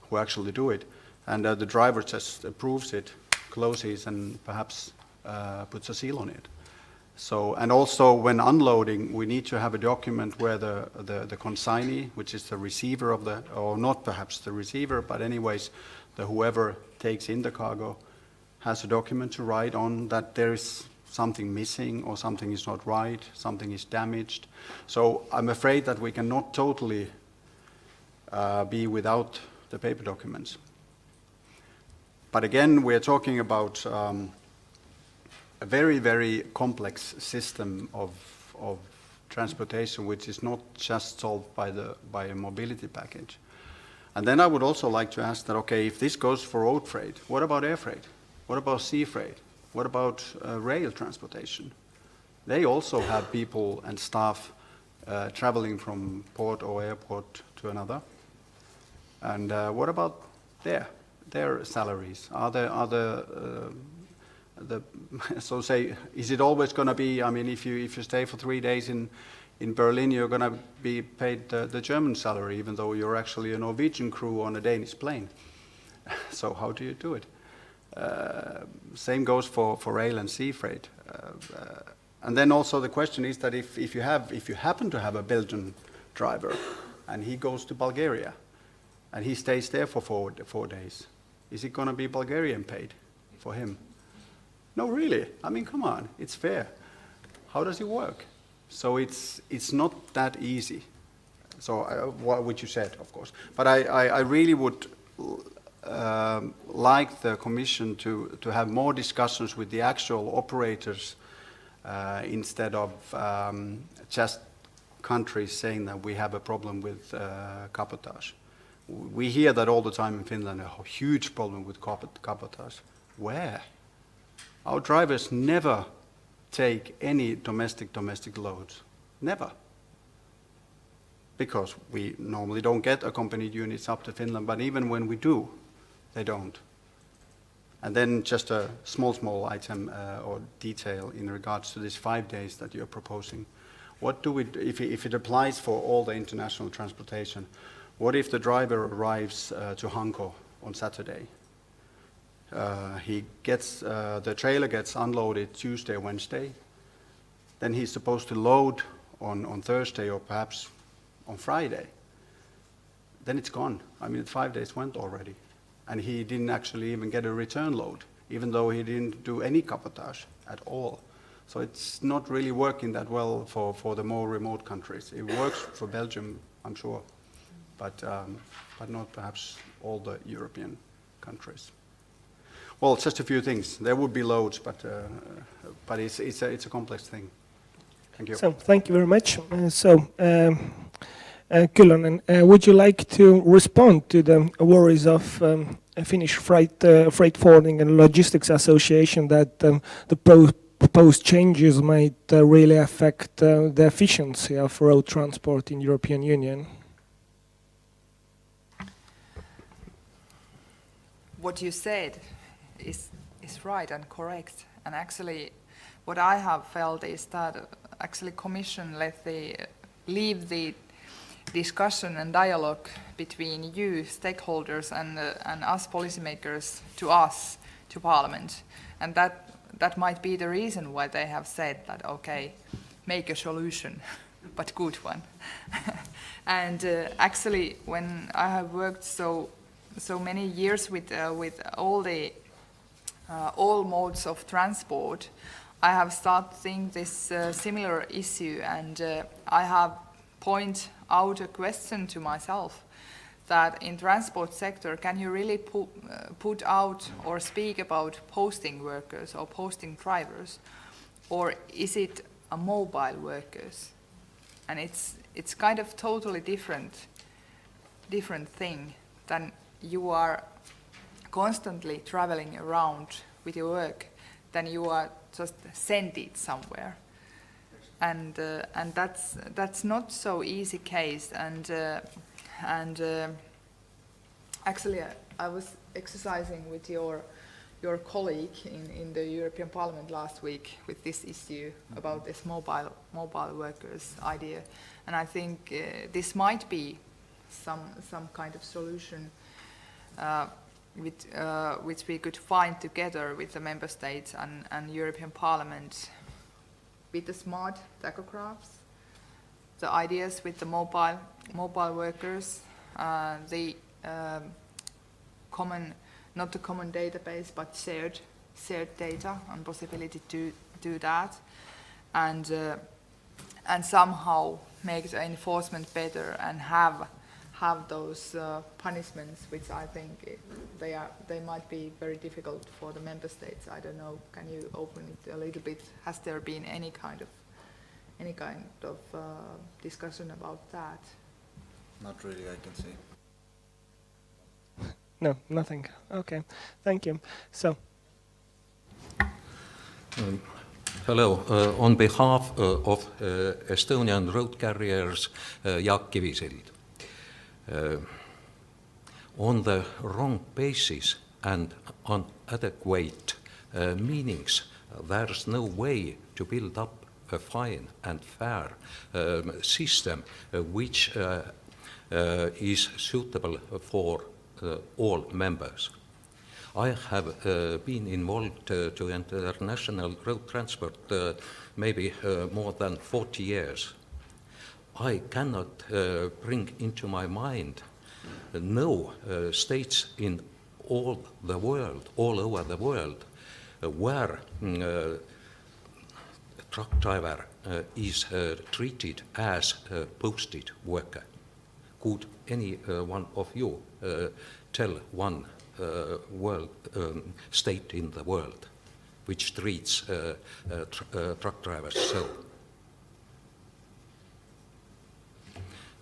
[SPEAKER 6] who actually do it, and the driver just approves it, closes, and perhaps puts a seal on it. So, and also when unloading, we need to have a document where the consignee, which is the receiver of the, or not perhaps the receiver, but anyways, whoever takes in the cargo has a document to write on that there is something missing or something is not right, something is damaged. So I'm afraid that we cannot totally be without the paper documents. But again, we're talking about a very, very complex system of transportation, which is not just solved by a mobility package. And then I would also like to ask that, okay, if this goes for road freight, what about air freight? What about sea freight? What about rail transportation? They also have people and staff traveling from port or airport to another. And what about their salaries? Are the so say, is it always going to be? I mean, if you stay for 3 days in Berlin, you're going to be paid the German salary, even though you're actually a Norwegian crew on a Danish plane. So how do you do it? Same goes for rail and sea freight. And then also the question is that if you happen to have a Belgian driver and he goes to Bulgaria and he stays there for 4 days, is it going to be Bulgarian paid for him? No, really. I mean, come on, it's fair. How does it work? So it's not that easy. So what you said, of course. But I really would like the Commission to have more discussions with the actual operators instead of just countries saying that we have a problem with cabotage. We hear that all the time in Finland, a huge problem with cabotage. Where? Our drivers never take any domestic loads. Never. Because we normally don't get accompanied units up to Finland, but even when we do, they don't. And then just a small item or detail in regards to this 5 days that you're proposing. What do we do if it applies for all the international transportation? What if the driver arrives to Hanko on Saturday? The trailer gets unloaded Tuesday, Wednesday. Then he's supposed to load on Thursday or perhaps on Friday. Then it's gone. I mean, 5 days went already. And he didn't actually even get a return load, even though he didn't do any cabotage at all. So it's not really working that well for the more remote countries. It works for Belgium, I'm sure, but not perhaps all the European countries. Well, just a few things. There would be loads, but it's a complex thing. Thank you.
[SPEAKER 1] So thank you very much. Kyllönen, would you like to respond to the worries of Finnish Freight Forwarding and Logistics Association that the proposed changes might really affect the efficiency of road transport in European Union?
[SPEAKER 2] What you said is right and correct. And actually, what I have felt is that actually Commission leave the discussion and dialogue between you, stakeholders, and us policymakers to Parliament. And that might be the reason why they have said that, okay, make a solution, but good one. And actually, when I have worked so many years with all modes of transport, I have started to think this similar issue, and I have point out a question to myself that in transport sector, can you really put out or speak about posting workers or posting drivers, or is it a mobile workers? And it's kind of totally different thing than you are constantly traveling around with your work, than you are just sent it somewhere. And that's not so easy case. And actually, I was exercising with your colleague in the European Parliament last week with this issue about this mobile workers idea, and I think this might be some kind of solution which we could find together with the member states and European Parliament, with the smart tachographs, the ideas with the mobile workers, the common, not the common database, but shared data and possibility to do that, and somehow make the enforcement better and have have those punishments, which I think they might be very difficult for the member states. I don't know. Can you open it a little bit? Has there been any kind of discussion about that?
[SPEAKER 7] Not really, I can say.
[SPEAKER 1] No, nothing. Okay, thank you. So,
[SPEAKER 8] hello. On behalf of Estonian road carriers, Jaak Kivisild. On the wrong basis and inadequate meanings, there's no way to build up a fine and fair system which is suitable for all members. I have been involved to international road transport maybe more than 40 years. I cannot bring into my mind no states in all over the world, where a truck driver is treated as a posted worker. Could any one of you tell one state in the world which treats truck drivers so?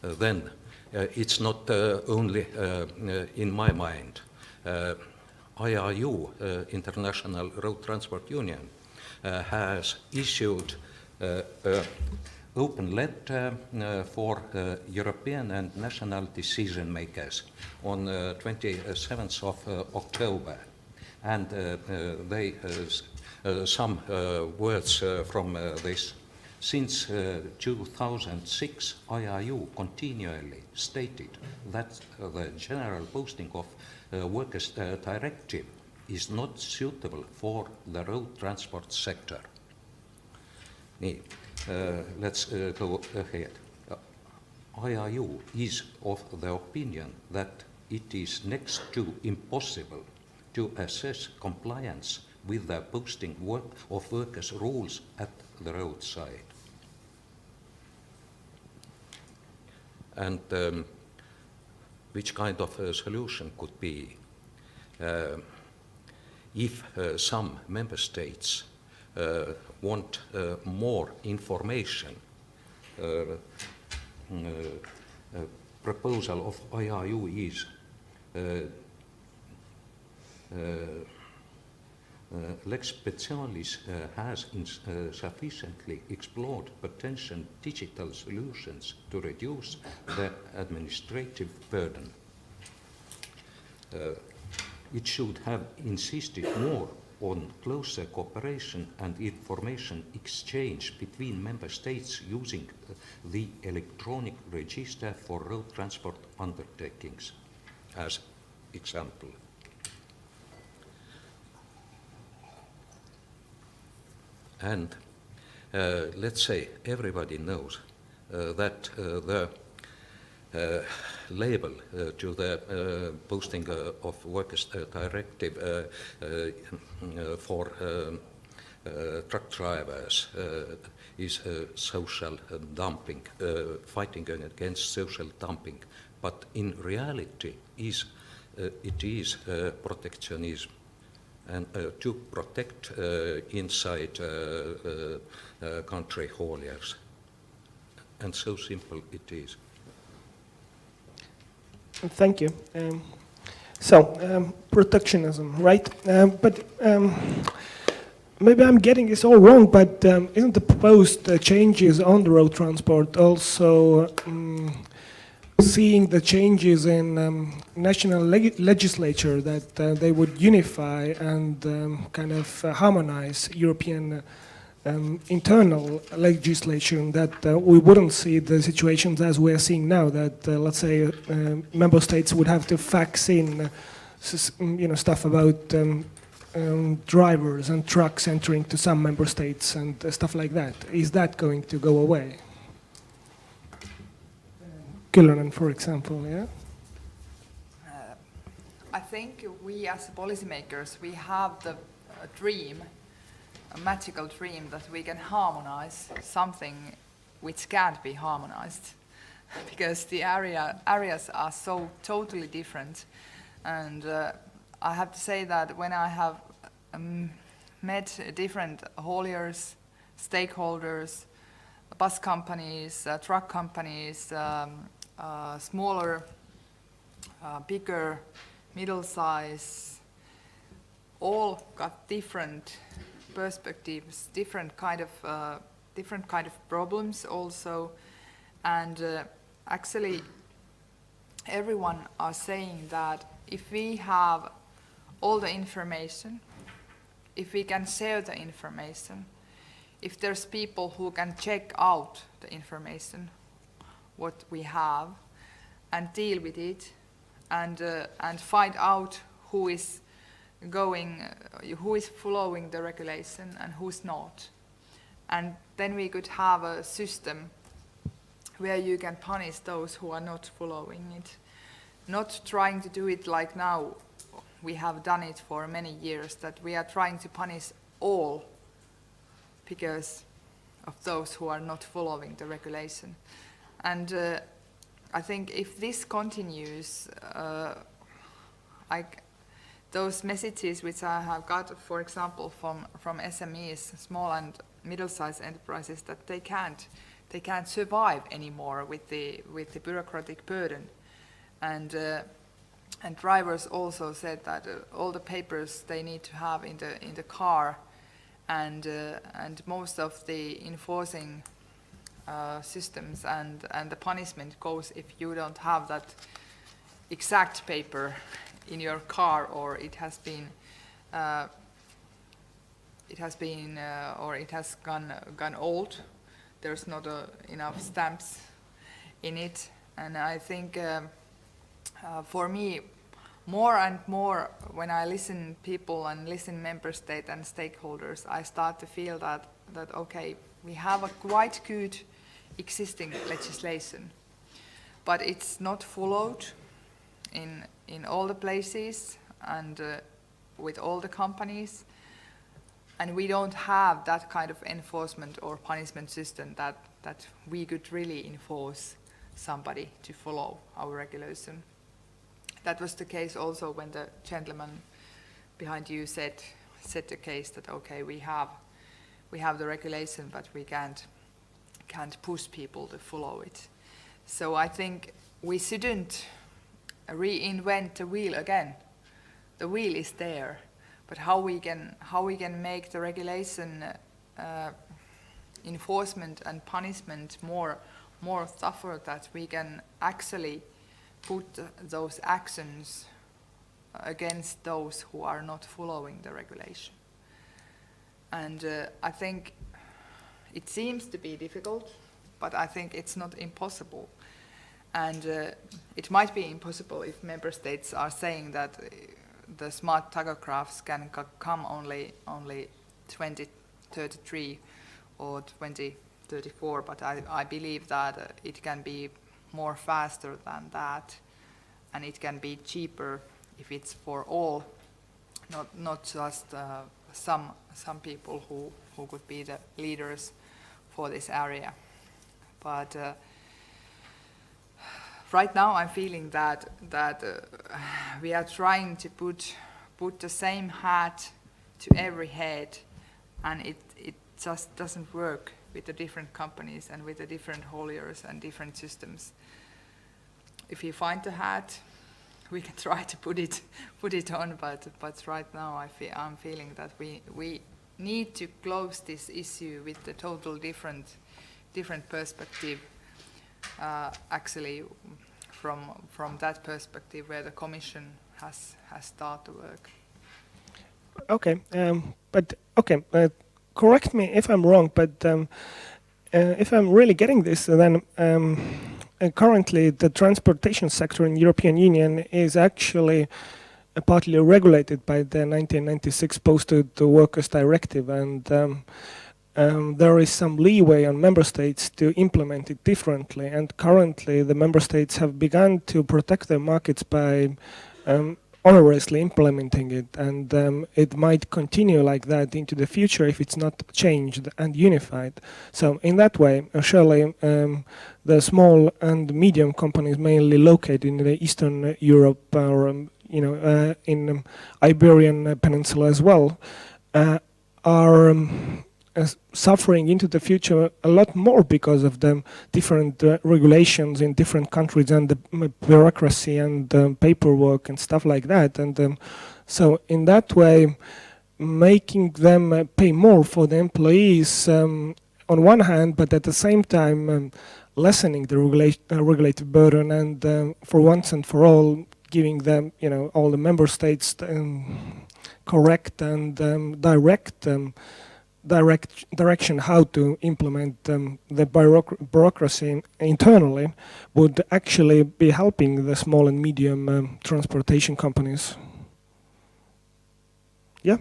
[SPEAKER 8] Then it's not only in my mind. IRU, International Road Transport Union, has issued open letter for European and national decision makers on 27th of October. And some words from this. Since 2006, IRU continually stated that the general posting of workers directive is not suitable for the road transport sector. Let's go ahead. IRU is of the opinion that it is next to impossible to assess compliance with the posting of workers' rules at the roadside. And which kind of solution could be if some member states want more information. Proposal of IRU is Lex Specialis has sufficiently explored potential digital solutions to reduce the administrative burden. It should have insisted more on closer cooperation and information exchange between member states using the electronic register for road transport undertakings as example. And let's say everybody knows that the label to the posting of workers directive for truck drivers is social dumping, fighting against social dumping. But in reality, it is protectionism. And to protect inside country hauliers. And so simple it is.
[SPEAKER 1] thank you. Protectionism, right? But maybe I'm getting this all wrong, but isn't the proposed changes on the road transport also seeing the changes in national legislature that they would unify and kind of harmonize European internal legislation, that we wouldn't see the situations as we're seeing now, that let's say member states would have to fax in stuff about drivers and trucks entering to some member states and stuff like that. Is that going to go away? Kyllönen, for example, yeah?
[SPEAKER 2] I think we as policymakers, we have a dream, a magical dream, that we can harmonize something which can't be harmonized. because the areas are so totally different. And I have to say that when I have met different hauliers, stakeholders, bus companies, truck companies, smaller, bigger, middle size, all got different perspectives, different kind of problems also, and actually everyone are saying that if we have all the information, if we can share the information, if there's people who can check out the information, what we have, and deal with it, and find out who is following the regulation and who's not. And then we could have a system where you can punish those who are not following it. Not trying to do it like now, we have done it for many years, that we are trying to punish all because of those who are not following the regulation. And I think if this continues, those messages which I have got, for example, from SMEs, small and middle-sized enterprises, that they can't survive anymore with the bureaucratic burden, and drivers also said that all the papers they need to have in the car, and most of the enforcing systems and the punishment goes if you don't have that exact paper in your car, or it has gone old. There's not enough stamps in it, and I think for me, more and more when I listen people and listen member state and stakeholders, I start to feel that okay, we have a quite good existing legislation, but it's not followed in all the places and with all the companies, and we don't have that kind of enforcement or punishment system that we could really enforce somebody to follow our regulation. That was the case also when the gentleman behind you said the case that okay, we have the regulation, but we can't push people to follow it. So I think we shouldn't reinvent the wheel again. The wheel is there, but how we can make the regulation enforcement and punishment more tougher, that we can actually put those actions against those who are not following the regulation. And I think it seems to be difficult, but I think it's not impossible. And it might be impossible if member states are saying that the smart tachographs can come only 2033 or 2034, but I believe that it can be more faster than that, and it can be cheaper if it's for all, not just some people who could be the leaders for this area. But right now I'm feeling that we are trying to put the same hat to every head, and it just doesn't work with the different companies and with the different hauliers and different systems. If you find the hat, we can try to put it on, but right now I'm feeling that we need to close this issue with the total different perspective, actually from that perspective where the Commission has started to work.
[SPEAKER 1] Okay, correct me if I'm wrong, but if I'm really getting this, then currently the transportation sector in the European Union is actually partly regulated by the 1996 Posted Workers Directive, and there is some leeway on member states to implement it differently, and currently the member states have begun to protect their markets by onerously implementing it, and it might continue like that into the future if it's not changed and unified. So in that way, surely the small and medium companies, mainly located in the Eastern Europe or in Iberian Peninsula as well, are suffering into the future a lot more because of the different regulations in different countries and the bureaucracy and paperwork and stuff like that. And so in that way, making them pay more for the employees on one hand, but at the same time lessening the regulated burden and for once and for all giving them, all the member states correct and direct direction how to implement the bureaucracy internally would actually be helping the small and medium transportation companies. Yeah.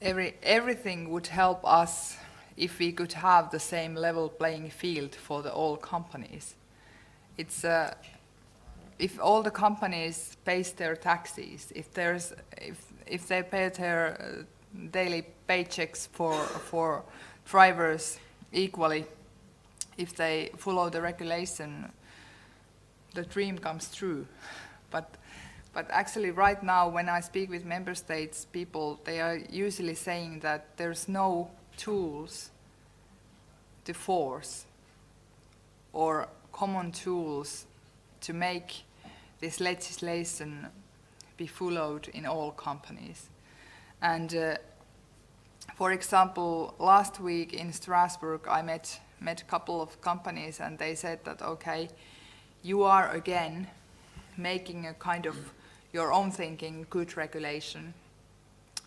[SPEAKER 2] Everything would help us if we could have the same level playing field for all companies. It's if all the companies pay their taxes, if they pay their daily paychecks for drivers equally, if they follow the regulation, the dream comes true. But actually right now when I speak with member states people, they are usually saying that there's no tools to force or common tools to make this legislation be followed in all companies. And for example, last week in Strasbourg I met a couple of companies and they said that, okay, you are again making a kind of your own thinking good regulation.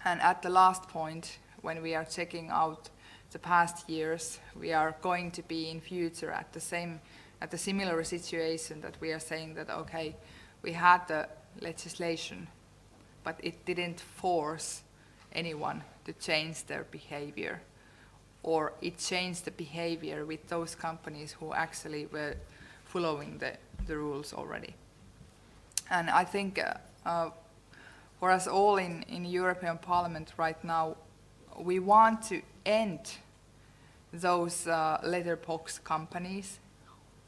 [SPEAKER 2] And at the last point, when we are checking out the past years, we are going to be in future at the similar situation that we are saying that, okay, we had the legislation, but it didn't force anyone to change their behavior, or it changed the behavior with those companies who actually were following the rules already. And I think for us all in European Parliament right now, we want to end those letterbox companies.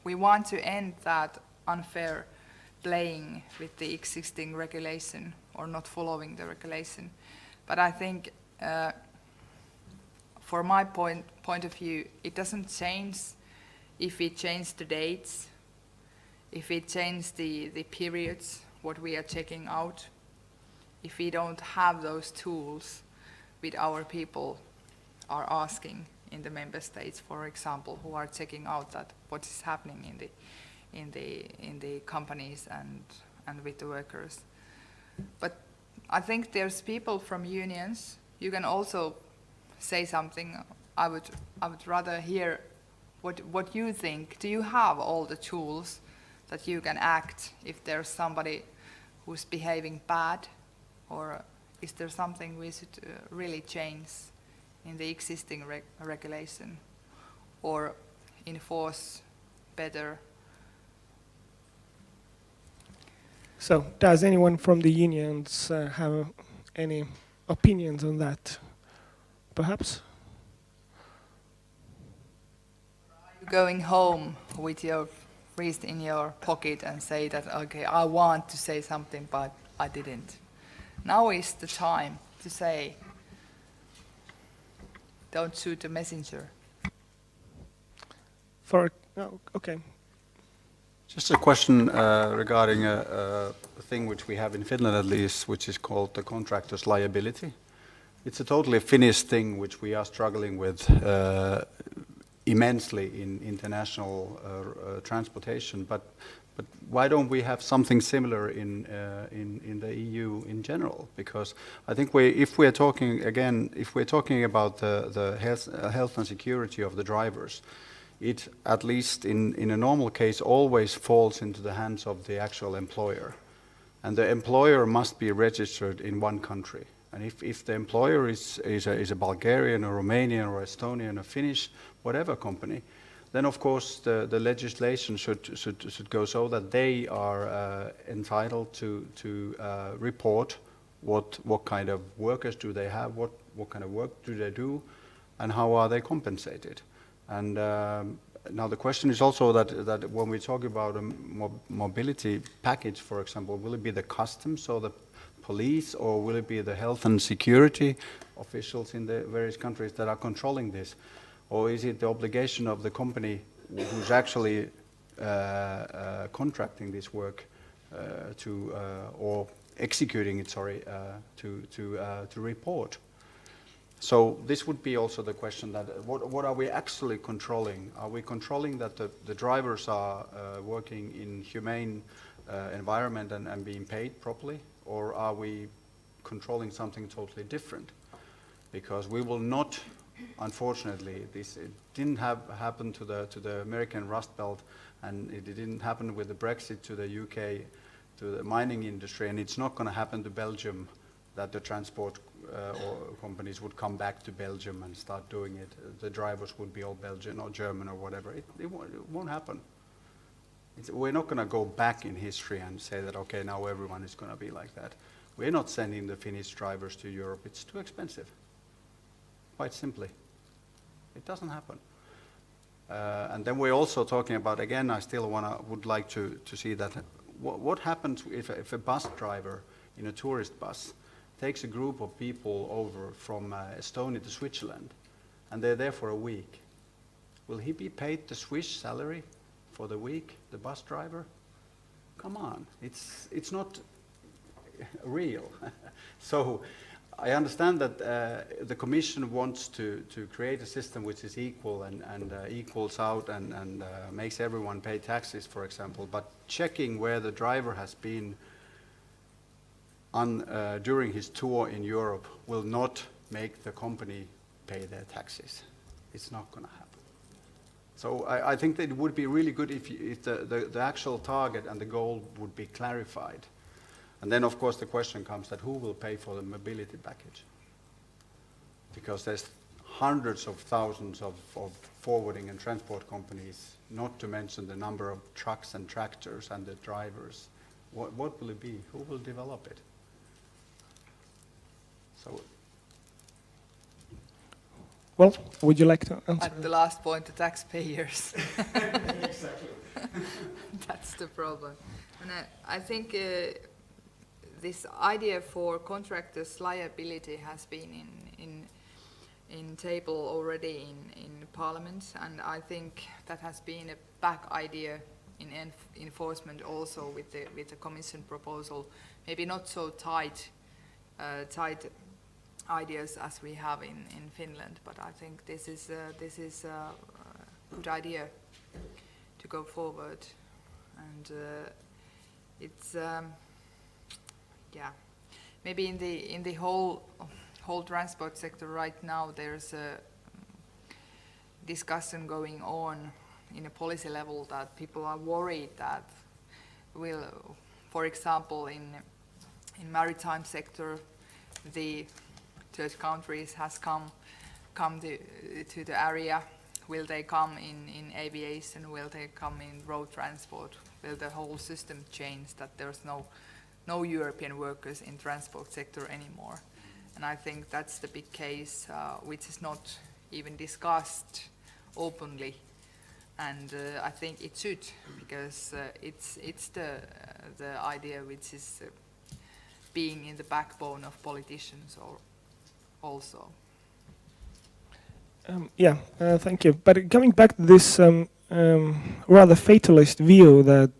[SPEAKER 2] We want to end that unfair playing with the existing regulation or not following the regulation. But I think for my point of view, it doesn't change if we change the dates, if we change the periods, what we are checking out, if we don't have those tools which our people are asking in the member states, for example, who are checking out that what is happening in the companies and with the workers. But I think there's people from unions. You can also say something. I would rather hear what you think. Do you have all the tools that you can act if there's somebody who's behaving bad, or is there something we should really change in the existing regulation or enforce better?
[SPEAKER 1] So does anyone from the unions have any opinions on that? Perhaps?
[SPEAKER 2] Going home with your wrist in your pocket and say that, okay, I want to say something, but I didn't. Now is the time to say, don't shoot the messenger.
[SPEAKER 1] Okay.
[SPEAKER 6] Just a question regarding a thing which we have in Finland at least, which is called the contractor's liability. It's a totally Finnish thing which we are struggling with immensely in international transportation. But why don't we have something similar in the EU in general? Because I think if we're talking about the health and security of the drivers, it, at least in a normal case, always falls into the hands of the actual employer. And the employer must be registered in one country. And if the employer is a Bulgarian or Romanian or Estonian or Finnish, whatever company, then of course the legislation should go so that they are entitled to report what kind of workers do they have, what kind of work do they do, and how are they compensated. And now the question is also that when we talk about a mobility package, for example, will it be the customs or the police, or will it be the health and security officials in the various countries that are controlling this? Or is it the obligation of the company who's actually contracting this work or executing it, to report? So this would be also the question that what are we actually controlling? Are we controlling that the drivers are working in humane environment and being paid properly? Or are we controlling something totally different? Because we will not, unfortunately, it didn't happen to the American Rust Belt, and it didn't happen with the Brexit to the UK, to the mining industry, and it's not going to happen to Belgium, that the transport or companies would come back to Belgium and start doing it. The drivers would be all Belgian or German or whatever. It won't happen. We're not going to go back in history and say that, okay, now everyone is going to be like that. We're not sending the Finnish drivers to Europe. It's too expensive. Quite simply. It doesn't happen. And then we're also talking about, again, I still would like to see that what happens if a bus driver in a tourist bus takes a group of people over from Estonia to Switzerland, and they're there for a week. Will he be paid the Swiss salary for the week, the bus driver? Come on, it's not real. So I understand that the Commission wants to create a system which is equal and equals out and makes everyone pay taxes, for example, but checking where the driver has been during his tour in Europe will not make the company pay their taxes. It's not going to happen. So I think that it would be really good if the actual target and the goal would be clarified. And then, of course, the question comes that who will pay for the mobility package? Because there's hundreds of thousands of forwarding and transport companies, not to mention the number of trucks and tractors and the drivers. What will it be? Who will develop it? So.
[SPEAKER 1] Well, would you like to answer?
[SPEAKER 2] At the last point, the taxpayers.
[SPEAKER 6] Exactly.
[SPEAKER 2] That's the problem. And I think this idea for contractors' liability has been in table already in Parliament, and I think that has been a back idea in enforcement also with the Commission proposal. Maybe not so tight ideas as we have in Finland, but I think this is a good idea to go forward, and it's maybe in the whole transport sector right now there's a discussion going on in a policy level that people are worried that will, for example, in maritime sector, the third countries has come to the area. Will they come in aviation? Will they come in road transport? Will the whole system change that there's no European workers in transport sector anymore? And I think that's the big case which is not even discussed openly. And I think it should, because it's the idea which is being in the backbone of politicians also.
[SPEAKER 1] Thank you. But coming back to this rather fatalist view that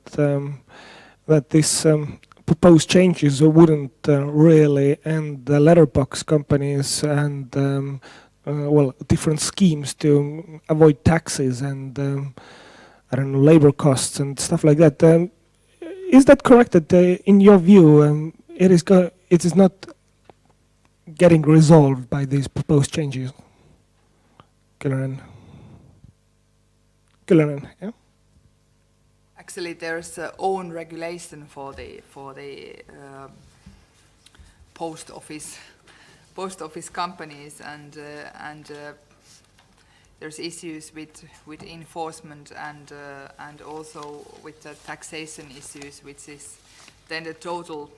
[SPEAKER 1] this proposed changes wouldn't really end the letterbox companies and different schemes to avoid taxes and I don't know, labor costs and stuff like that. Is that correct? That in your view, it is not getting resolved by these proposed changes? Kyllönen, yeah.
[SPEAKER 2] Actually, there's own regulation for the post office companies, and there's issues with enforcement and also with the taxation issues, which is then a total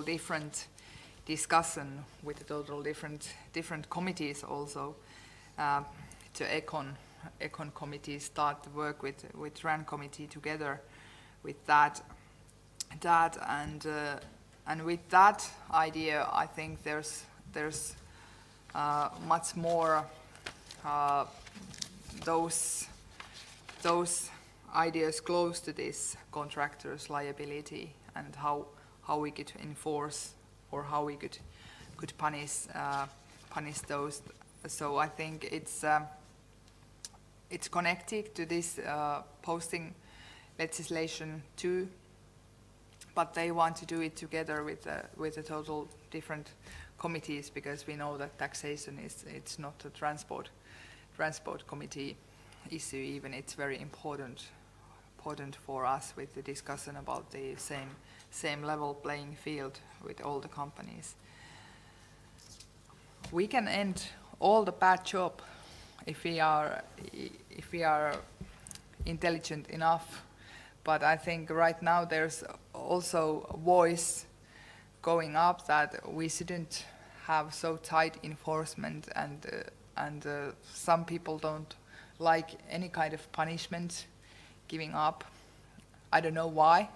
[SPEAKER 2] different discussion with the total different committees also. To Econ committee start to work with RAN committee together with that and with that idea, I think there's much more those ideas close to this contractor's liability and how we could enforce or how we could punish those. So I think it's connected to this posting legislation too, but they want to do it together with the total different committees, because we know that taxation it's not a transport committee issue. Even it's very important for us with the discussion about the same level playing field with all the companies. We can end all the bad job if we are intelligent enough, but I think right now there's also a voice going up that we shouldn't have so tight enforcement, and some people don't like any kind of punishment giving up. I don't know why.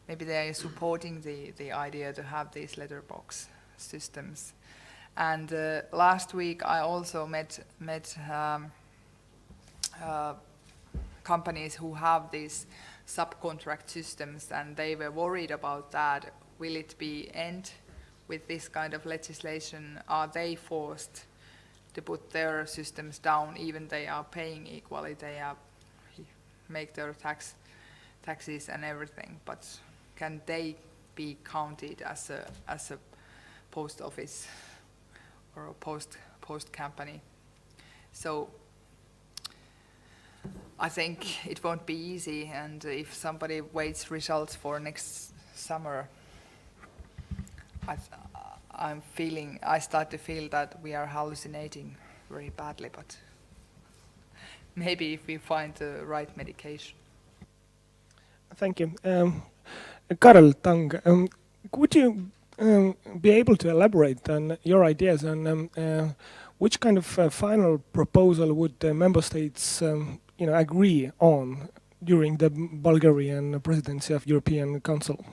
[SPEAKER 2] Maybe they are supporting the idea to have these letterbox systems. And last week I also met companies who have these subcontract systems, and they were worried about that. Will it be end with this kind of legislation? Are they forced to put their systems down, even they are paying equally? They are make their taxes and everything, but can they be counted as a post office or a post company? So I think it won't be easy, and if somebody waits results for next summer, I start to feel that we are hallucinating very badly, but maybe if we find the right medication.
[SPEAKER 1] Thank you. Karel Tang, could you be able to elaborate on your ideas on which kind of final proposal would the member states agree on during the Bulgarian presidency of European Council?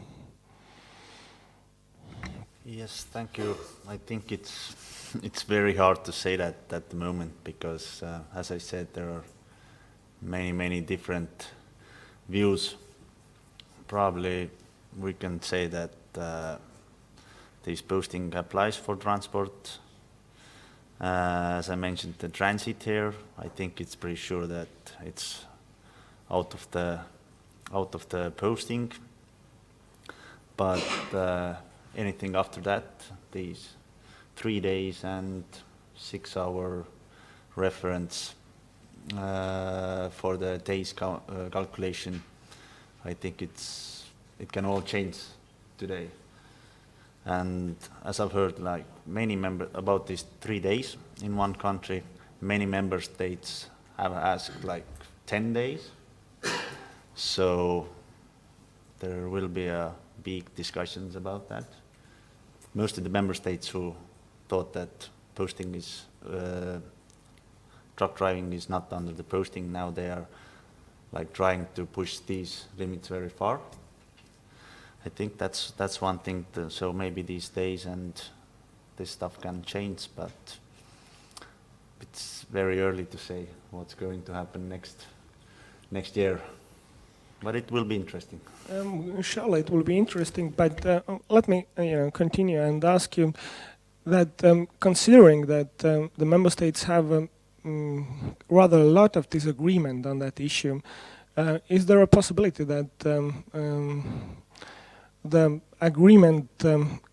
[SPEAKER 3] Yes, thank you. I think it's very hard to say that at the moment, because as I said, there are many different views. Probably we can say that this posting applies for transport. As I mentioned, the transit here, I think it's pretty sure that it's out of the posting. But anything after that, these 3 days and 6 hour reference for the days calculation, I think it can all change today. And as I've heard, like about these 3 days in one country, many member states have asked like 10 days. So there will be big discussions about that. Most of the member states who thought that posting is truck driving is not under the posting, now they are like trying to push these limits very far. I think that's one thing. So maybe these days and this stuff can change, but it's very early to say what's going to happen next year. But it will be interesting.
[SPEAKER 1] Sure, it will be interesting. But let me continue and ask you that considering that the member states have rather a lot of disagreement on that issue, is there a possibility that the agreement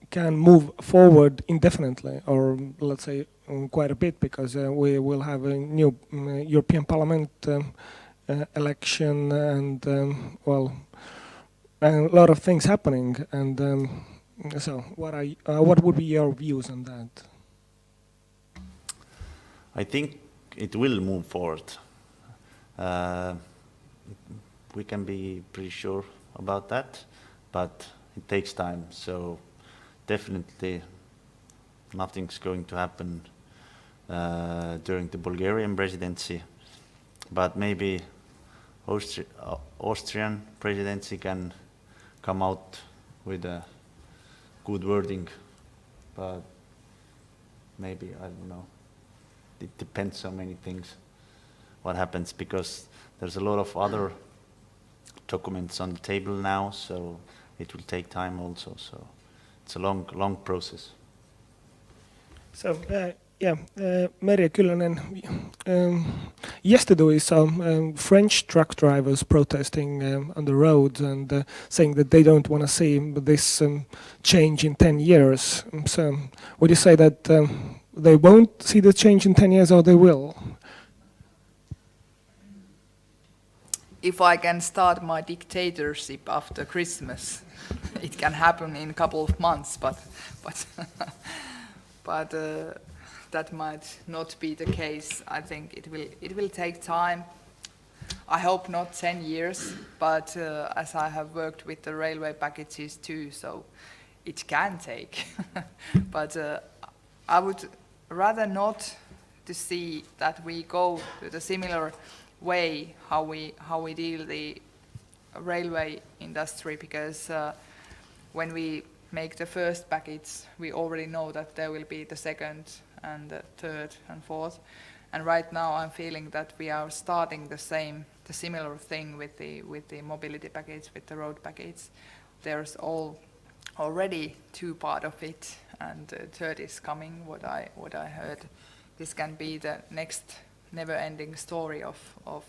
[SPEAKER 1] can move forward indefinitely, or let's say quite a bit, because we will have a new European Parliament election and a lot of things happening, and so what would be your views on that?
[SPEAKER 3] I think it will move forward. We can be pretty sure about that, but it takes time. So definitely nothing's going to happen during the Bulgarian presidency, but maybe Austrian presidency can come out with a good wording, but maybe, I don't know. It depends on many things what happens, because there's a lot of other documents on the table now, so it will take time also. So it's a long process.
[SPEAKER 1] So, Merje Kyllönen, yesterday we saw French truck drivers protesting on the roads and saying that they don't want to see this change in 10 years. So would you say that they won't see the change in 10 years, or they will?
[SPEAKER 2] If I can start my dictatorship after Christmas, it can happen in a couple of months, but that might not be the case. I think it will take time. I hope not 10 years, but as I have worked with the railway packages too, so it can take. But I would rather not to see that we go to the similar way how we deal the railway industry, because when we make the first package, we already know that there will be the second and the third and fourth. And right now I'm feeling that we are starting the similar thing with the mobility package, with the road package. There's already 2 part of it, and third is coming, what I heard. This can be the next never-ending story of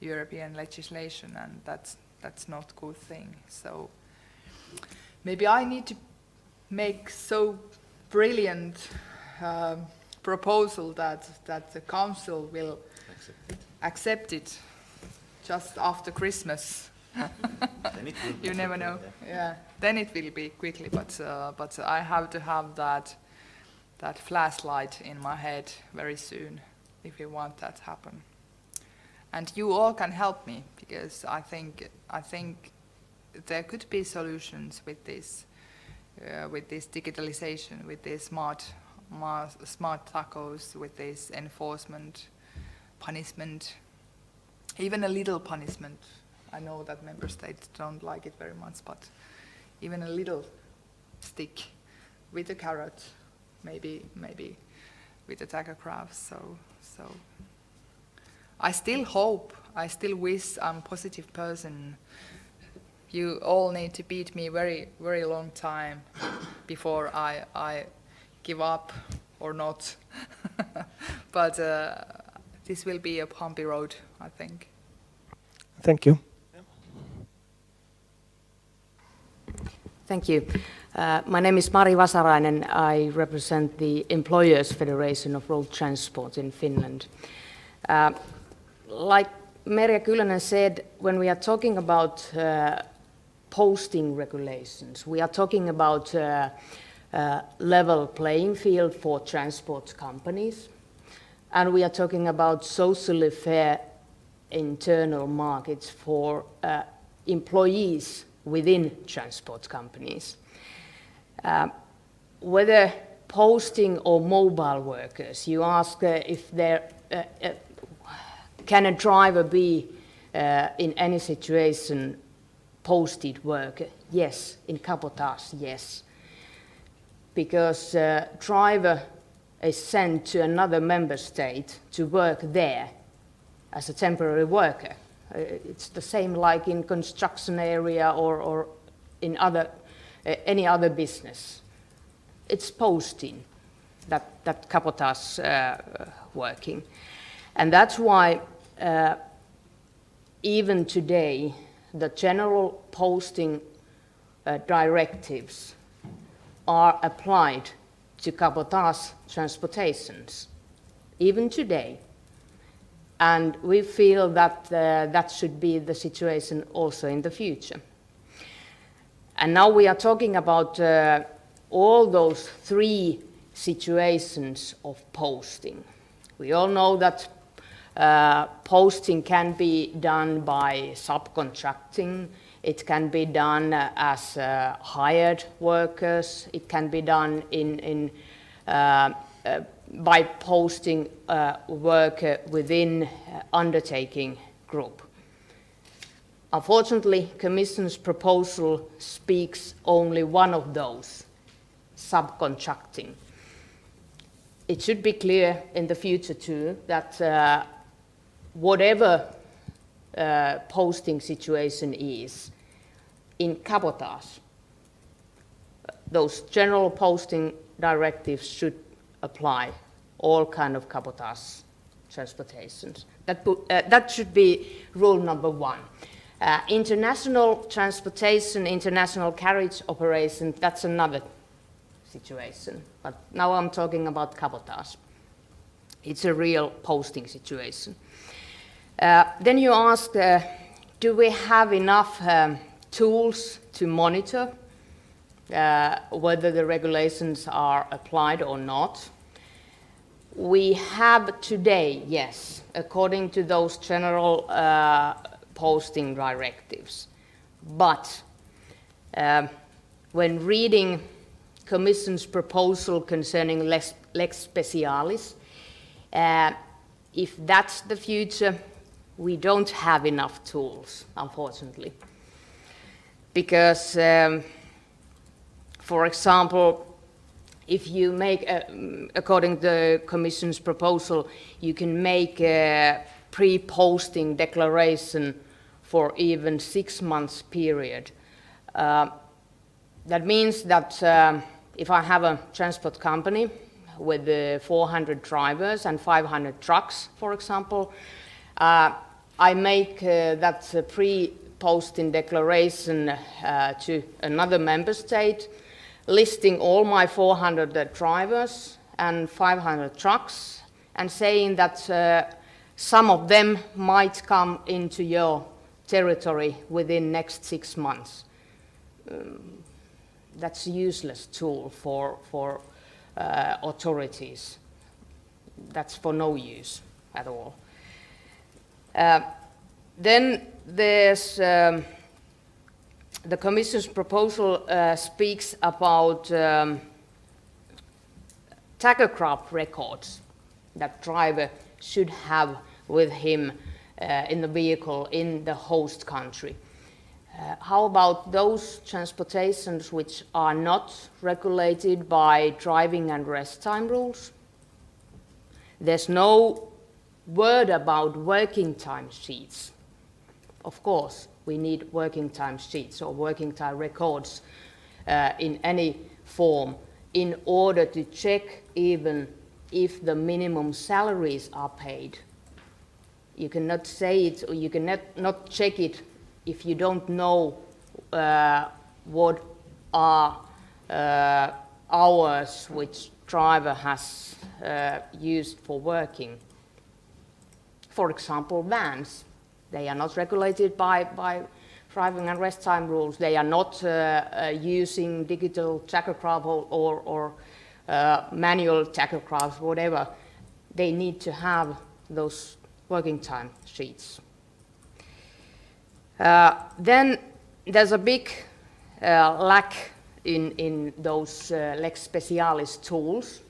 [SPEAKER 2] European legislation, and that's not a good thing. So maybe I need to make so brilliant proposal that the council will accept it just after Christmas.
[SPEAKER 3] Then it will be
[SPEAKER 2] You never know. Yeah, then it will be quickly, but I have to have that flashlight in my head very soon if you want that to happen. And you all can help me, because I think there could be solutions with this digitalization, with these smart tacos, with this enforcement, punishment, even a little punishment. I know that member states don't like it very much, but even a little stick with a carrot, maybe with a tachograph. So I still hope, I still wish I'm a positive person. You all need to beat me very, very long time before I give up or not. But this will be a bumpy road, I think.
[SPEAKER 1] Thank you.
[SPEAKER 9] Thank you. My name is Mari Vasarainen. I represent the Employers' Federation of Road Transport in Finland. Like Merje Kyllönen said, when we are talking about posting regulations, we are talking about level playing field for transport companies, and we are talking about socially fair internal markets for employees within transport companies. Whether posting or mobile workers, you ask if there can a driver be in any situation posted worker? Yes, in cabotage, yes. Because driver is sent to another member state to work there as a temporary worker. It's the same like in construction area or in any other business. It's posting, that cabotage working. And that's why even today the general posting directives are applied to cabotage transportations, even today. And we feel that that should be the situation also in the future. And now we are talking about all those 3 situations of posting. We all know that posting can be done by subcontracting. It can be done as hired workers. It can be done by posting worker within undertaking group. Unfortunately, Commission's proposal speaks only one of those, subcontracting. It should be clear in the future too that whatever posting situation is in cabotage, those general posting directives should apply all kind of cabotage transportations. That should be rule number one. International transportation, international carriage operation, that's another situation. But now I'm talking about cabotage. It's a real posting situation. Then you ask, do we have enough tools to monitor whether the regulations are applied or not? We have today, yes, according to those general posting directives. But when reading Commission's proposal concerning lex specialis, if that's the future, we don't have enough tools, unfortunately. Because, for example, if you make, according to the Commission's proposal, you can make a pre-posting declaration for even 6 months period. That means that if I have a transport company with 400 drivers and 500 trucks, for example, I make that pre-posting declaration to another member state, listing all my 400 drivers and 500 trucks, and saying that some of them might come into your territory within next 6 months. That's a useless tool for authorities. That's for no use at all. Then there's the Commission's proposal speaks about tachograph records that driver should have with him in the vehicle in the host country. How about those transportations which are not regulated by driving and rest time rules? There's no word about working time sheets. Of course, we need working time sheets or working time records in any form in order to check even if the minimum salaries are paid. You cannot say it, or you cannot not check it if you don't know what are hours which driver has used for working. For example, vans. They are not regulated by driving and rest time rules. They are not using digital tachograph or manual tachographs, whatever. They need to have those working time sheets. Then there's a big lack in those lex specialis tools.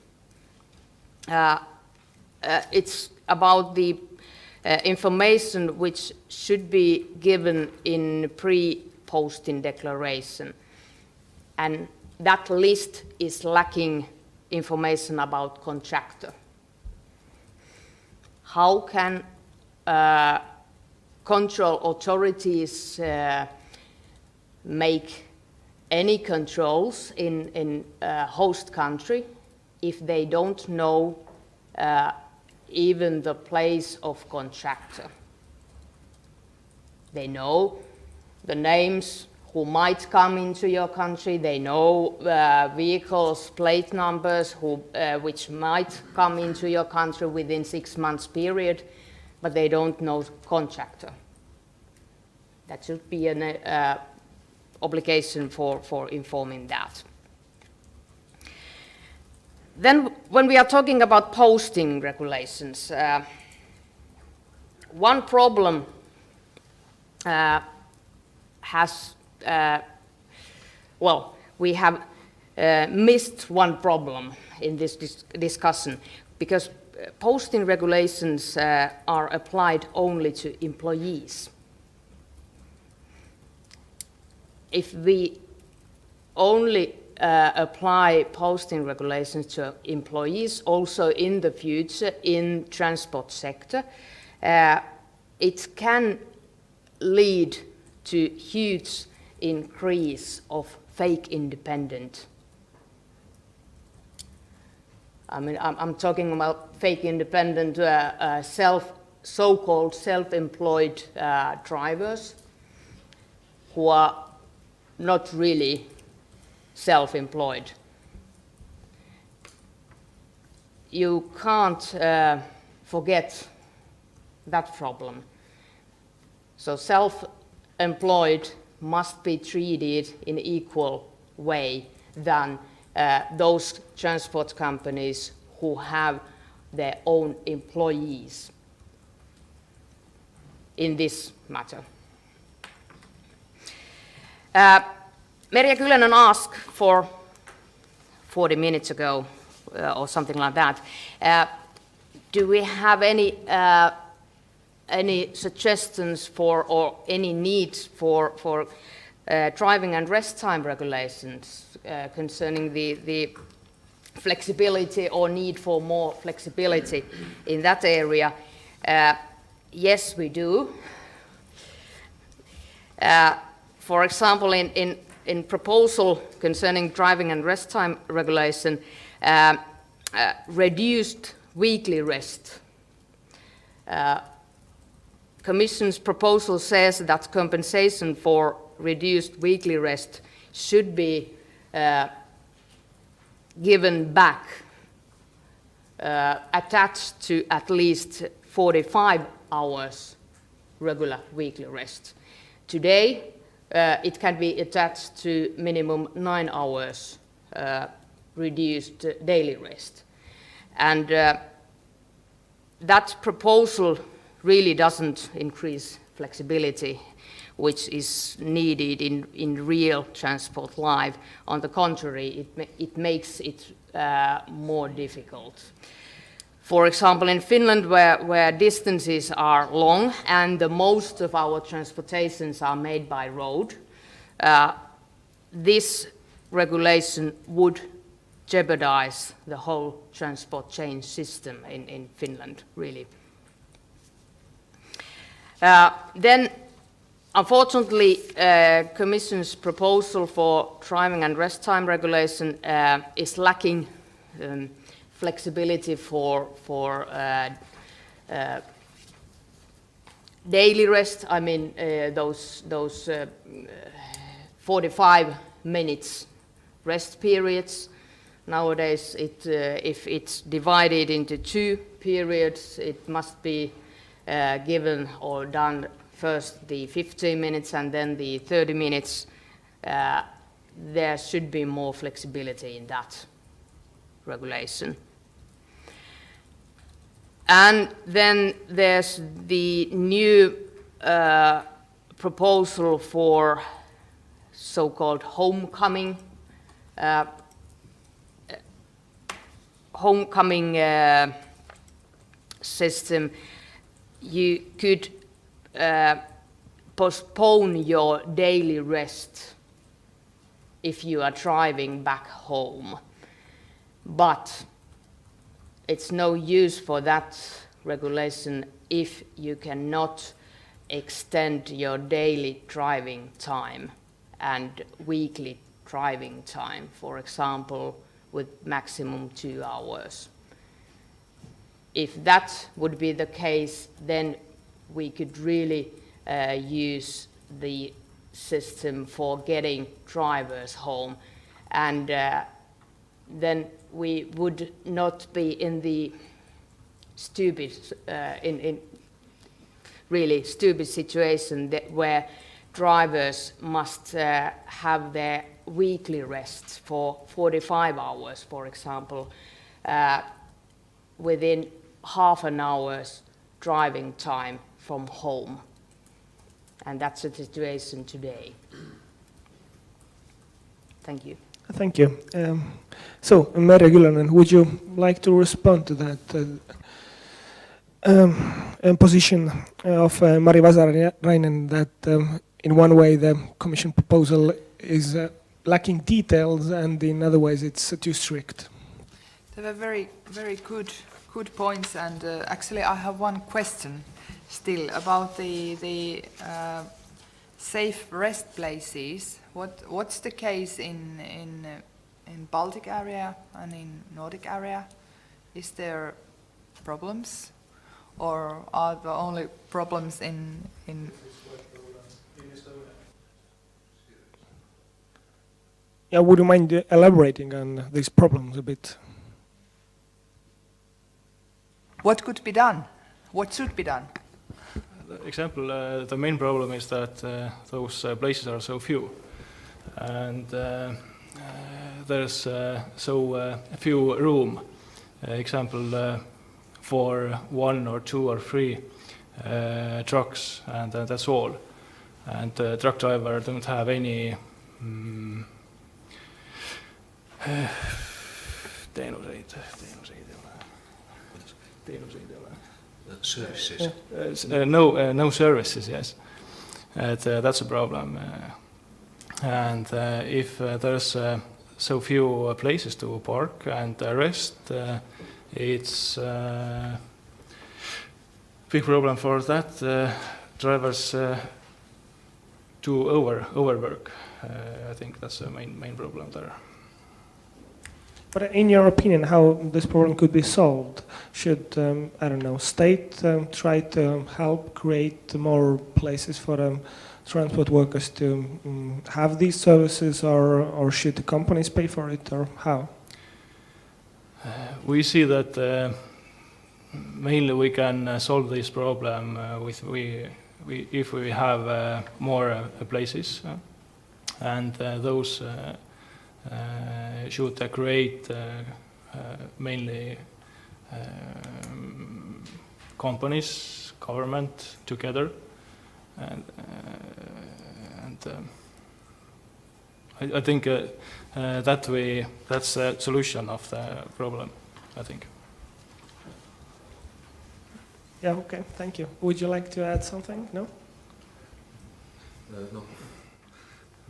[SPEAKER 9] It's about the information which should be given in pre-posting declaration. And that list is lacking information about contractor. How can control authorities make any controls in host country if they don't know even the place of contractor? They know the names who might come into your country. They know vehicles, plate numbers which might come into your country within 6 months period, but they don't know contractor. That should be an obligation for informing that. Then when we are talking about posting regulations, one problem we have missed one problem in this discussion, because posting regulations are applied only to employees. If we only apply posting regulations to employees also in the future in transport sector, it can lead to huge increase of fake independent. I mean, I'm talking about fake independent so-called self-employed drivers who are not really self-employed. You can't forget that problem. So self-employed must be treated in equal way than those transport companies who have their own employees in this matter. Merja Kyllönen asked for 40 minutes ago, or something like that, do we have any suggestions for, or any needs for driving and rest time regulations concerning the flexibility or need for more flexibility in that area? Yes, we do. For example, in proposal concerning driving and rest time regulation, reduced weekly rest. Commission's proposal says that compensation for reduced weekly rest should be given back, attached to at least 45 hours regular weekly rest. Today, it can be attached to minimum 9 hours reduced daily rest. And that proposal really doesn't increase flexibility, which is needed in real transport life. On the contrary, it makes it more difficult. For example, in Finland, where distances are long and the most of our transportations are made by road, this regulation would jeopardize the whole transport chain system in Finland, really. Then, unfortunately, Commission's proposal for driving and rest time regulation is lacking flexibility for daily rest. I mean, those 45 minutes rest periods. Nowadays, if it's divided into 2 periods, it must be given or done first the 15 minutes and then the 30 minutes. There should be more flexibility in that regulation. And then there's the new proposal for so-called homecoming system. You could postpone your daily rest if you are driving back home. But it's no use for that regulation if you cannot extend your daily driving time and weekly driving time, for example, with maximum 2 hours. If that would be the case, then we could really use the system for getting drivers home, and then we would not be in the really stupid situation where drivers must have their weekly rest for 45 hours, for example, within half an hour's driving time from home. And that's the situation today. Thank you.
[SPEAKER 1] Thank you. So, Merja Kyllönen, would you like to respond to that position of Mari Vasarainen that in one way the Commission proposal is lacking details and in other ways it's too strict?
[SPEAKER 2] They were very, very good points, and actually I have one question still about the safe rest places. What's the case in Baltic area and in Nordic area? Is there problems, or are the only problems in
[SPEAKER 1] Yeah, would you mind elaborating on these problems a bit?
[SPEAKER 2] what could be done? What should be done?
[SPEAKER 10] Example, the main problem is that those places are so few, and there's so few room. Example, for 1 or 2 or 3 trucks, and that's all. And the truck driver don't have any
[SPEAKER 8] Services.
[SPEAKER 10] No services, yes. That's a problem. And if there's so few places to park and rest, it's a big problem for that. Drivers to overwork. I think that's the main problem there.
[SPEAKER 1] But in your opinion, how this problem could be solved? Should, I don't know, state try to help create more places for transport workers to have these services, or should the companies pay for it, or how?
[SPEAKER 10] We see that mainly we can solve this problem if we have more places, and those should create mainly companies, government together, and I think that's the solution of the problem, I think.
[SPEAKER 1] Yeah, okay, thank you. Would you like to add something? No?
[SPEAKER 8] No.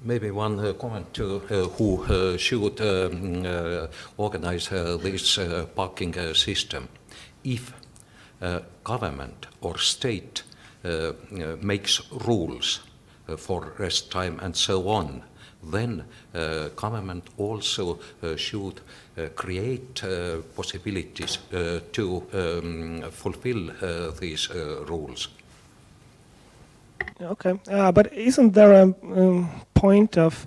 [SPEAKER 8] Maybe one comment to who should organize this parking system. If government or state makes rules for rest time and so on, then government also should create possibilities to fulfill these rules.
[SPEAKER 1] Okay, but isn't there a point of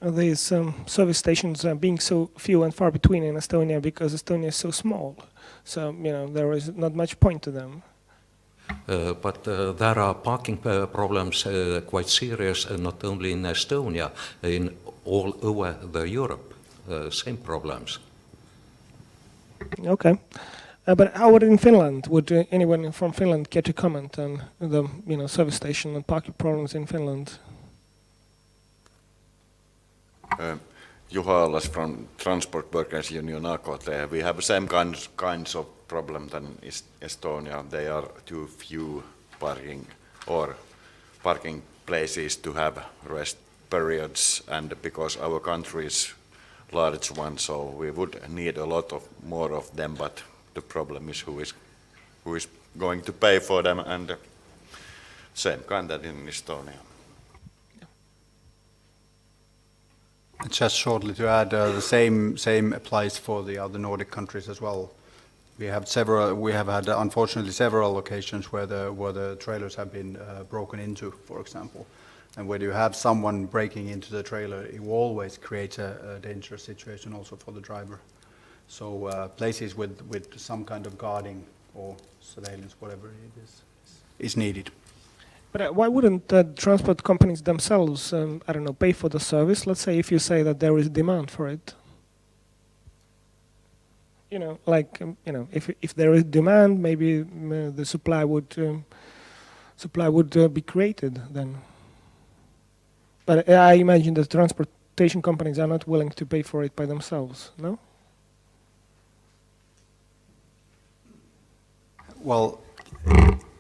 [SPEAKER 1] these service stations being so few and far between in Estonia because Estonia is so small? So, you know, there is not much point to them.
[SPEAKER 8] But there are parking problems quite serious, not only in Estonia, in all over the Europe, same problems.
[SPEAKER 1] Okay. But how would it in Finland? Would anyone from Finland care to comment on the service station and parking problems in Finland?
[SPEAKER 11] Juha Allas from Transport Workers Union AKT. We have the same kinds of problem than Estonia. There are too few parking places to have rest periods, and because our country is large one, so we would need a lot of more of them. But the problem is who is going to pay for them, and same kind that in Estonia.
[SPEAKER 6] Just shortly to add, the same applies for the other Nordic countries as well. We have had unfortunately several occasions where the trailers have been broken into, for example. And when you have someone breaking into the trailer, it always creates a dangerous situation also for the driver. So places with some kind of guarding or surveillance, whatever it is needed.
[SPEAKER 1] But why wouldn't the transport companies themselves, I don't know, pay for the service? Let's say if you say that there is demand for it. if there is demand, maybe the supply would be created then. But I imagine that transportation companies are not willing to pay for it by themselves, no?
[SPEAKER 6] Well,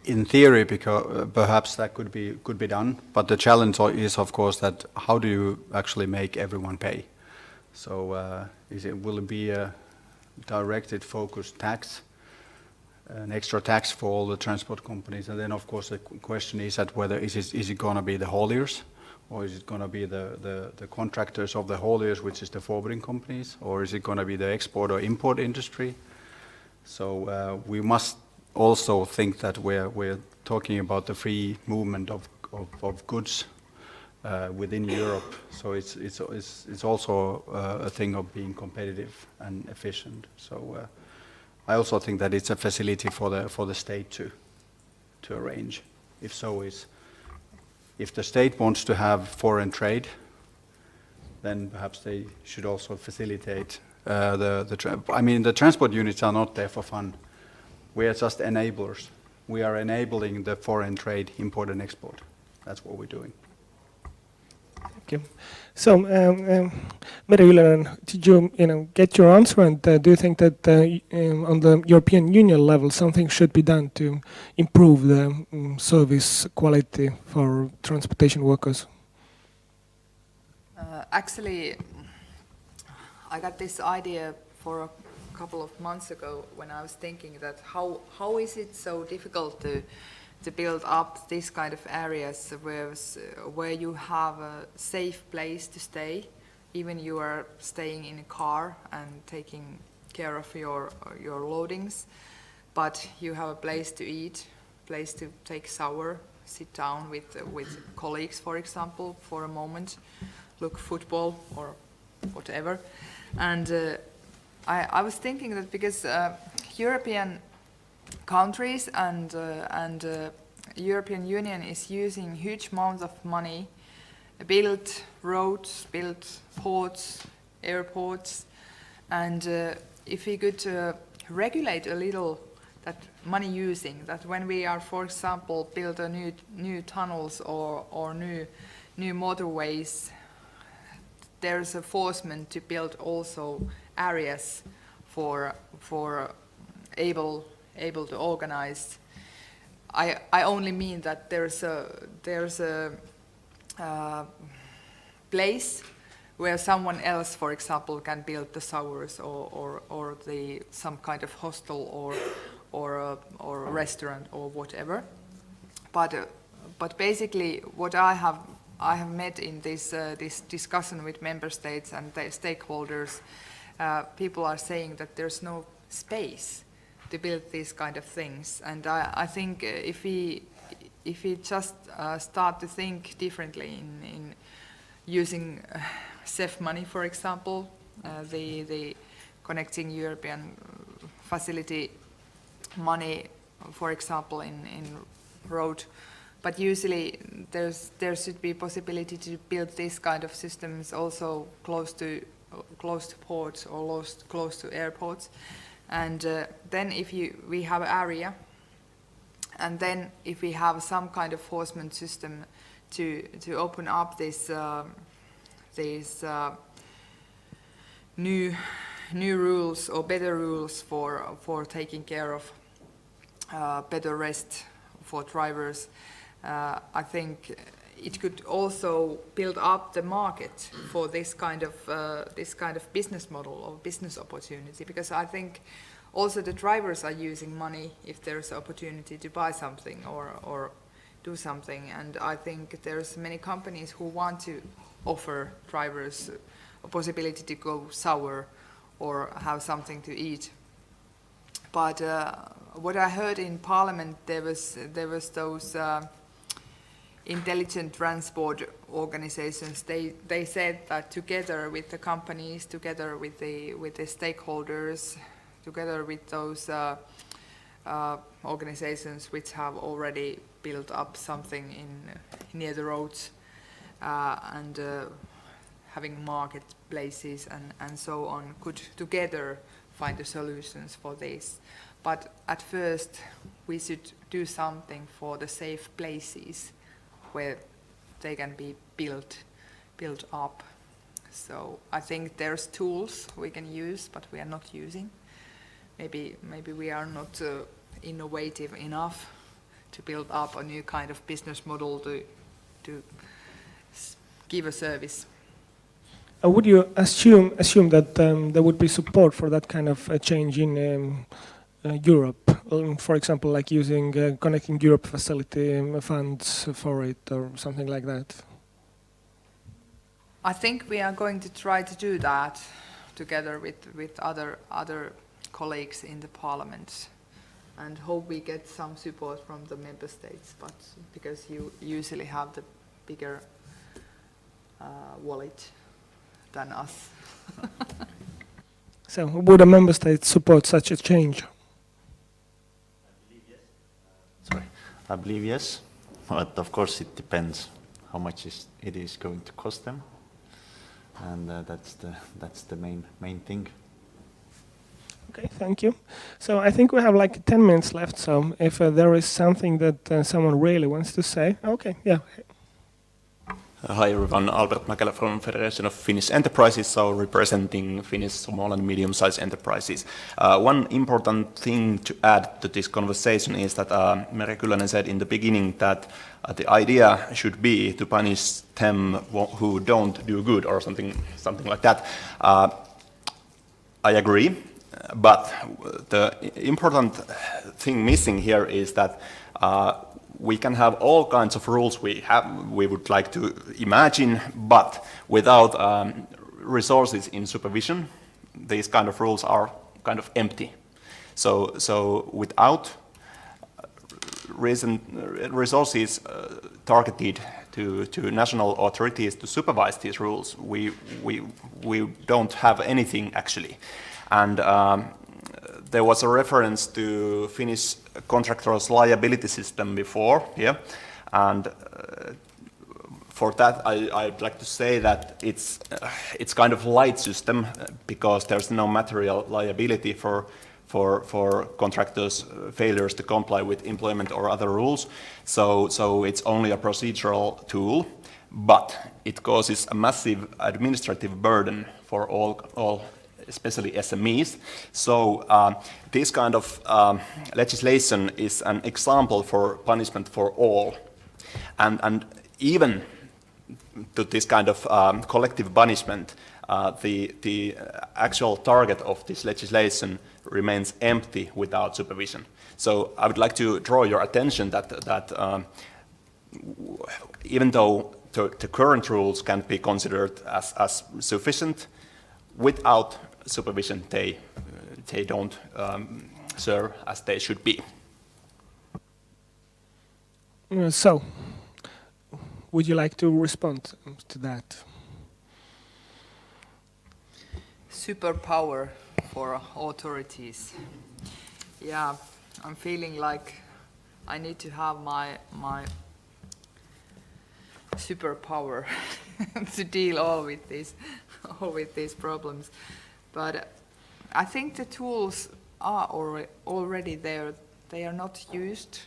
[SPEAKER 6] in theory, because perhaps that could be done, but the challenge is, of course, that how do you actually make everyone pay? So, will it be a directed, focused tax, an extra tax for all the transport companies? And then, of course, the question is that whether is it going to be the hauliers, or is it going to be the contractors of the hauliers, which is the forwarding companies, or is it going to be the export or import industry? So we must also think that we're talking about the free movement of goods within Europe. So it's also a thing of being competitive and efficient. So I also think that it's a facility for the state to arrange. If the state wants to have foreign trade, then perhaps they should also facilitate the transport units are not there for fun. We are just enablers. We are enabling the foreign trade, import and export. That's what we're doing.
[SPEAKER 1] Okay. So, Merja Ylönen, did you get your answer? And do you think that on the European Union level, something should be done to improve the service quality for transportation workers?
[SPEAKER 2] Actually, I got this idea for a couple of months ago when I was thinking that how is it so difficult to build up this kind of areas where you have a safe place to stay, even you are staying in a car and taking care of your loadings, but you have a place to eat, place to take shower, sit down with colleagues, for example, for a moment, look football or whatever. And I was thinking that because European countries and European Union is using huge amounts of money, build roads, build ports, airports, and if we could regulate a little that money using, that when we are, for example, build a new tunnels or new motorways, there's a forcement to build also areas for able to organize. I only mean that there's a place where someone else, for example, can build the showers or some kind of hostel or a restaurant or whatever. But basically, what I have met in this discussion with member states and the stakeholders, people are saying that there's no space to build these kind of things. And I think if we just start to think differently in using CEF money, for example, the Connecting European Facility money, for example, in road. But usually there should be possibility to build these kind of systems also close to ports or close to airports. And then if we have an area, and then if we have some kind of enforcement system to open up these new rules or better rules for taking care of better rest for drivers, I think it could also build up the market for this kind of business model or business opportunity, because I think also the drivers are using money if there's opportunity to buy something or do something, and I think there's many companies who want to offer drivers a possibility to go shower or have something to eat. But what I heard in Parliament, there was those intelligent transport organizations. They said that together with the companies, together with the stakeholders, together with those organizations which have already built up something near the roads and having marketplaces and so on, could together find the solutions for this. But at first, we should do something for the safe places where they can be built up. So I think there's tools we can use, but we are not using. Maybe we are not innovative enough to build up a new kind of business model to give a service.
[SPEAKER 1] Would you assume that there would be support for that kind of change in Europe? For example, like using Connecting Europe facility funds for it or something like that?
[SPEAKER 2] I think we are going to try to do that together with other colleagues in the parliament, and hope we get some support from the member states, but because you usually have the bigger wallet than us.
[SPEAKER 1] So would a member state support such a change?
[SPEAKER 3] I believe yes, but of course it depends how much it is going to cost them, and that's the main thing.
[SPEAKER 1] Okay, thank you. So I think we have like 10 minutes left, so if there is something that someone really wants to say, okay, yeah.
[SPEAKER 12] Hi everyone, Albert Mäkelä from Federation of Finnish Enterprises, so representing Finnish small and medium-sized enterprises. One important thing to add to this conversation is that Merja Kyllönen said in the beginning that the idea should be to punish them who don't do good or something like that. I agree, but the important thing missing here is that we can have all kinds of rules we would like to imagine, but without resources in supervision, these kind of rules are kind of empty. So without resources targeted to national authorities to supervise these rules, we don't have anything actually. And there was a reference to Finnish contractors' liability system before here, and for that I'd like to say that it's kind of light system because there's no material liability for contractors' failures to comply with employment or other rules. So it's only a procedural tool, but it causes a massive administrative burden for all especially SMEs. So this kind of legislation is an example for punishment for all. And even to this kind of collective punishment, the actual target of this legislation remains empty without supervision. So I would like to draw your attention that even though the current rules can be considered as sufficient, without supervision they don't serve as they should be.
[SPEAKER 1] So, would you like to respond to that?
[SPEAKER 2] Superpower for authorities. Yeah, I'm feeling like I need to have my superpower to deal all with these problems. But I think the tools are already there. They are not used.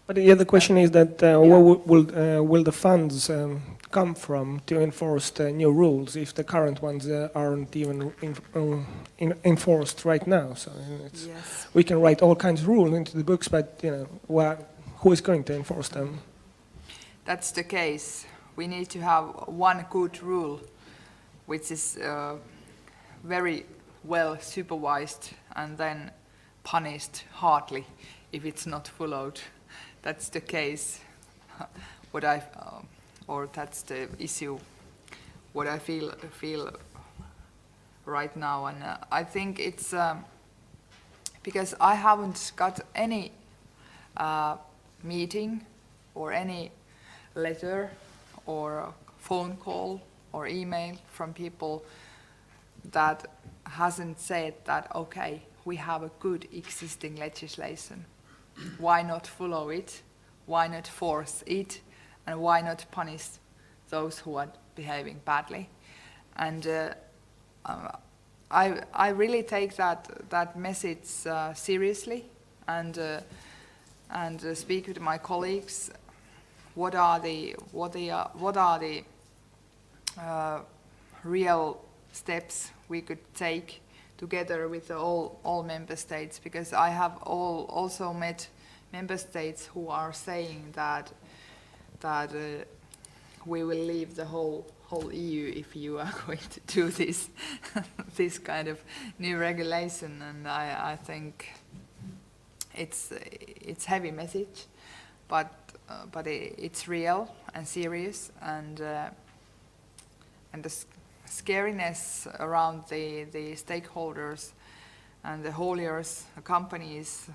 [SPEAKER 1] But yeah, the question is that where will the funds come from to enforce the new rules if the current ones aren't even enforced right now? So
[SPEAKER 2] Yes.
[SPEAKER 1] we can write all kinds of rules into the books, but who is going to enforce them?
[SPEAKER 2] That's the case. We need to have one good rule, which is very well supervised and then punished hardly if it's not followed. That's the case. Or that's the issue. What I feel right now, and I think it's because I haven't got any meeting or any letter or phone call or email from people that hasn't said that, okay, we have a good existing legislation. Why not follow it? Why not force it? And why not punish those who are behaving badly? And I really take that message seriously, and speak with my colleagues. What are the real steps we could take together with all member states? Because I have also met member states who are saying that we will leave the whole EU if you are going to do this this kind of new regulation, and I think it's heavy message, but it's real and serious, and the scariness around the stakeholders and the hauliers, the companies,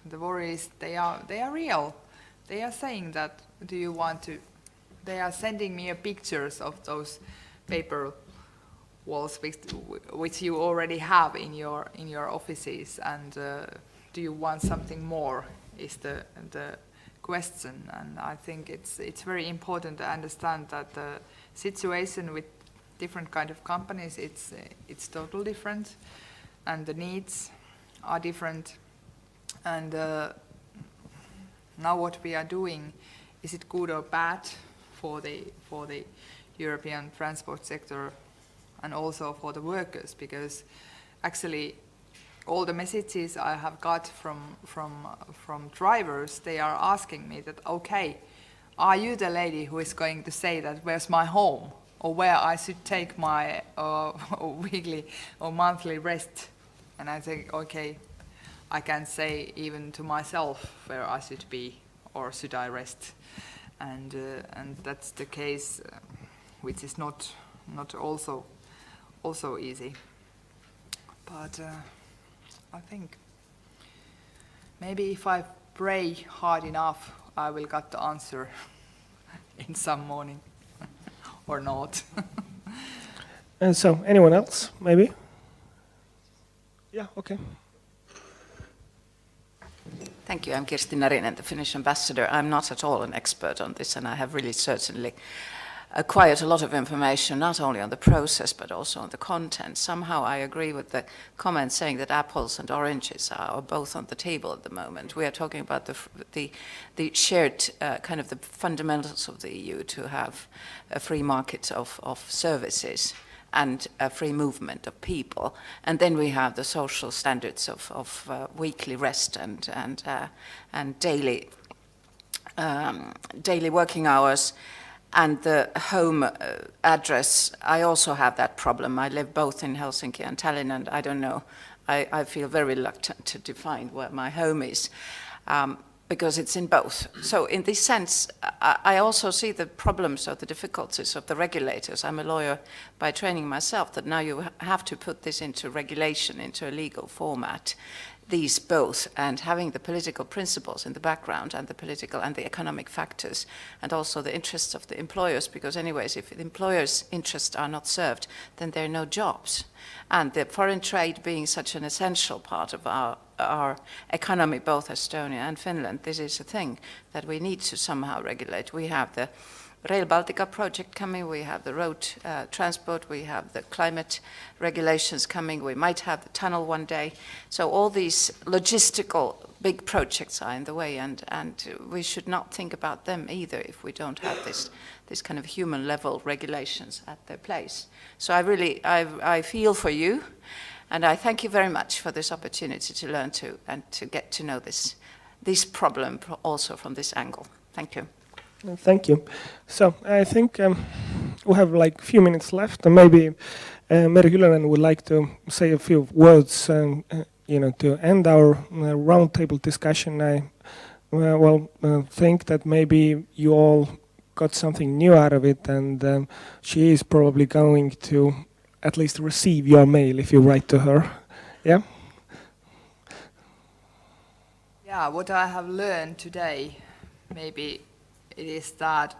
[SPEAKER 2] the worries, they are real. They are saying that, do you want to? They are sending me pictures of those paper walls which you already have in your offices, and do you want something more? Is the question, and I think it's very important to understand that the situation with different kind of companies, it's totally different, and the needs are different, and now what we are doing, is it good or bad for the European transport sector and also for the workers? Because actually all the messages I have got from drivers, they are asking me that, okay, are you the lady who is going to say that where's my home, or where I should take my weekly or monthly rest? And I think, okay, I can say even to myself where I should be or should I rest, and that's the case, which is not also easy. But I think maybe if I pray hard enough, I will get the answer in some morning, or not.
[SPEAKER 1] And so, anyone else, maybe? Yeah, okay.
[SPEAKER 13] Thank you. I'm Kirsti Narinen, the Finnish ambassador. I'm not at all an expert on this, and I have really certainly acquired a lot of information, not only on the process, but also on the content. Somehow I agree with the comment saying that apples and oranges are both on the table at the moment. We are talking about the shared kind of the fundamentals of the EU, to have a free market of services and a free movement of people, and then we have the social standards of weekly rest and daily working hours, and the home address. I also have that problem. I live both in Helsinki and Tallinn, and I don't know. I feel very reluctant to define where my home is. Because it's in both. So in this sense, I also see the problems or the difficulties of the regulators. I'm a lawyer by training myself, that now you have to put this into regulation, into a legal format, these both, and having the political principles in the background, and the political and the economic factors, and also the interests of the employers, because anyways, if the employers' interests are not served, then there are no jobs. And the foreign trade being such an essential part of our economy, both Estonia and Finland, this is a thing that we need to somehow regulate. We have the Rail Baltica project coming, we have the road transport, we have the climate regulations coming, we might have the tunnel one day. So all these logistical big projects are in the way, and we should not think about them either if we don't have this kind of human level regulations at their place. So I feel for you, and I thank you very much for this opportunity to learn to get to know this problem also from this angle. Thank you.
[SPEAKER 1] Thank you. So I think we have like a few minutes left, and maybe Meri Kyllönen would like to say a few words, to end our roundtable discussion. I think that maybe you all got something new out of it, and she is probably going to at least receive your mail if you write to her. Yeah?
[SPEAKER 2] Yeah, what I have learned today, maybe it is that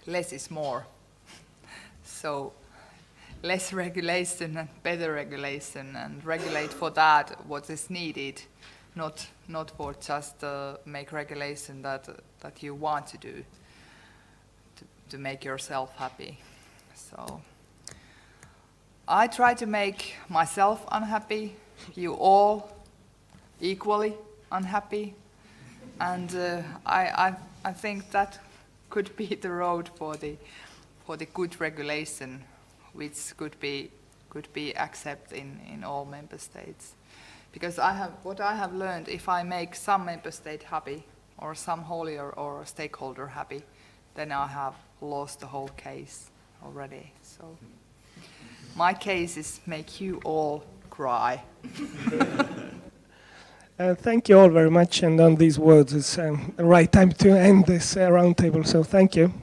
[SPEAKER 2] less is more. So less regulation and better regulation, and regulate for that what is needed, not for just make regulation that you want to do to make yourself happy. So I try to make myself unhappy, you all equally unhappy, and I think that could be the road for the good regulation, which could be accepted in all member states. Because what I have learned, if I make some member state happy, or some haulier or a stakeholder happy, then I have lost the whole case already. So my case is make you all cry.
[SPEAKER 1] Thank you all very much, and on these words, it's the right time to end this roundtable, so thank you.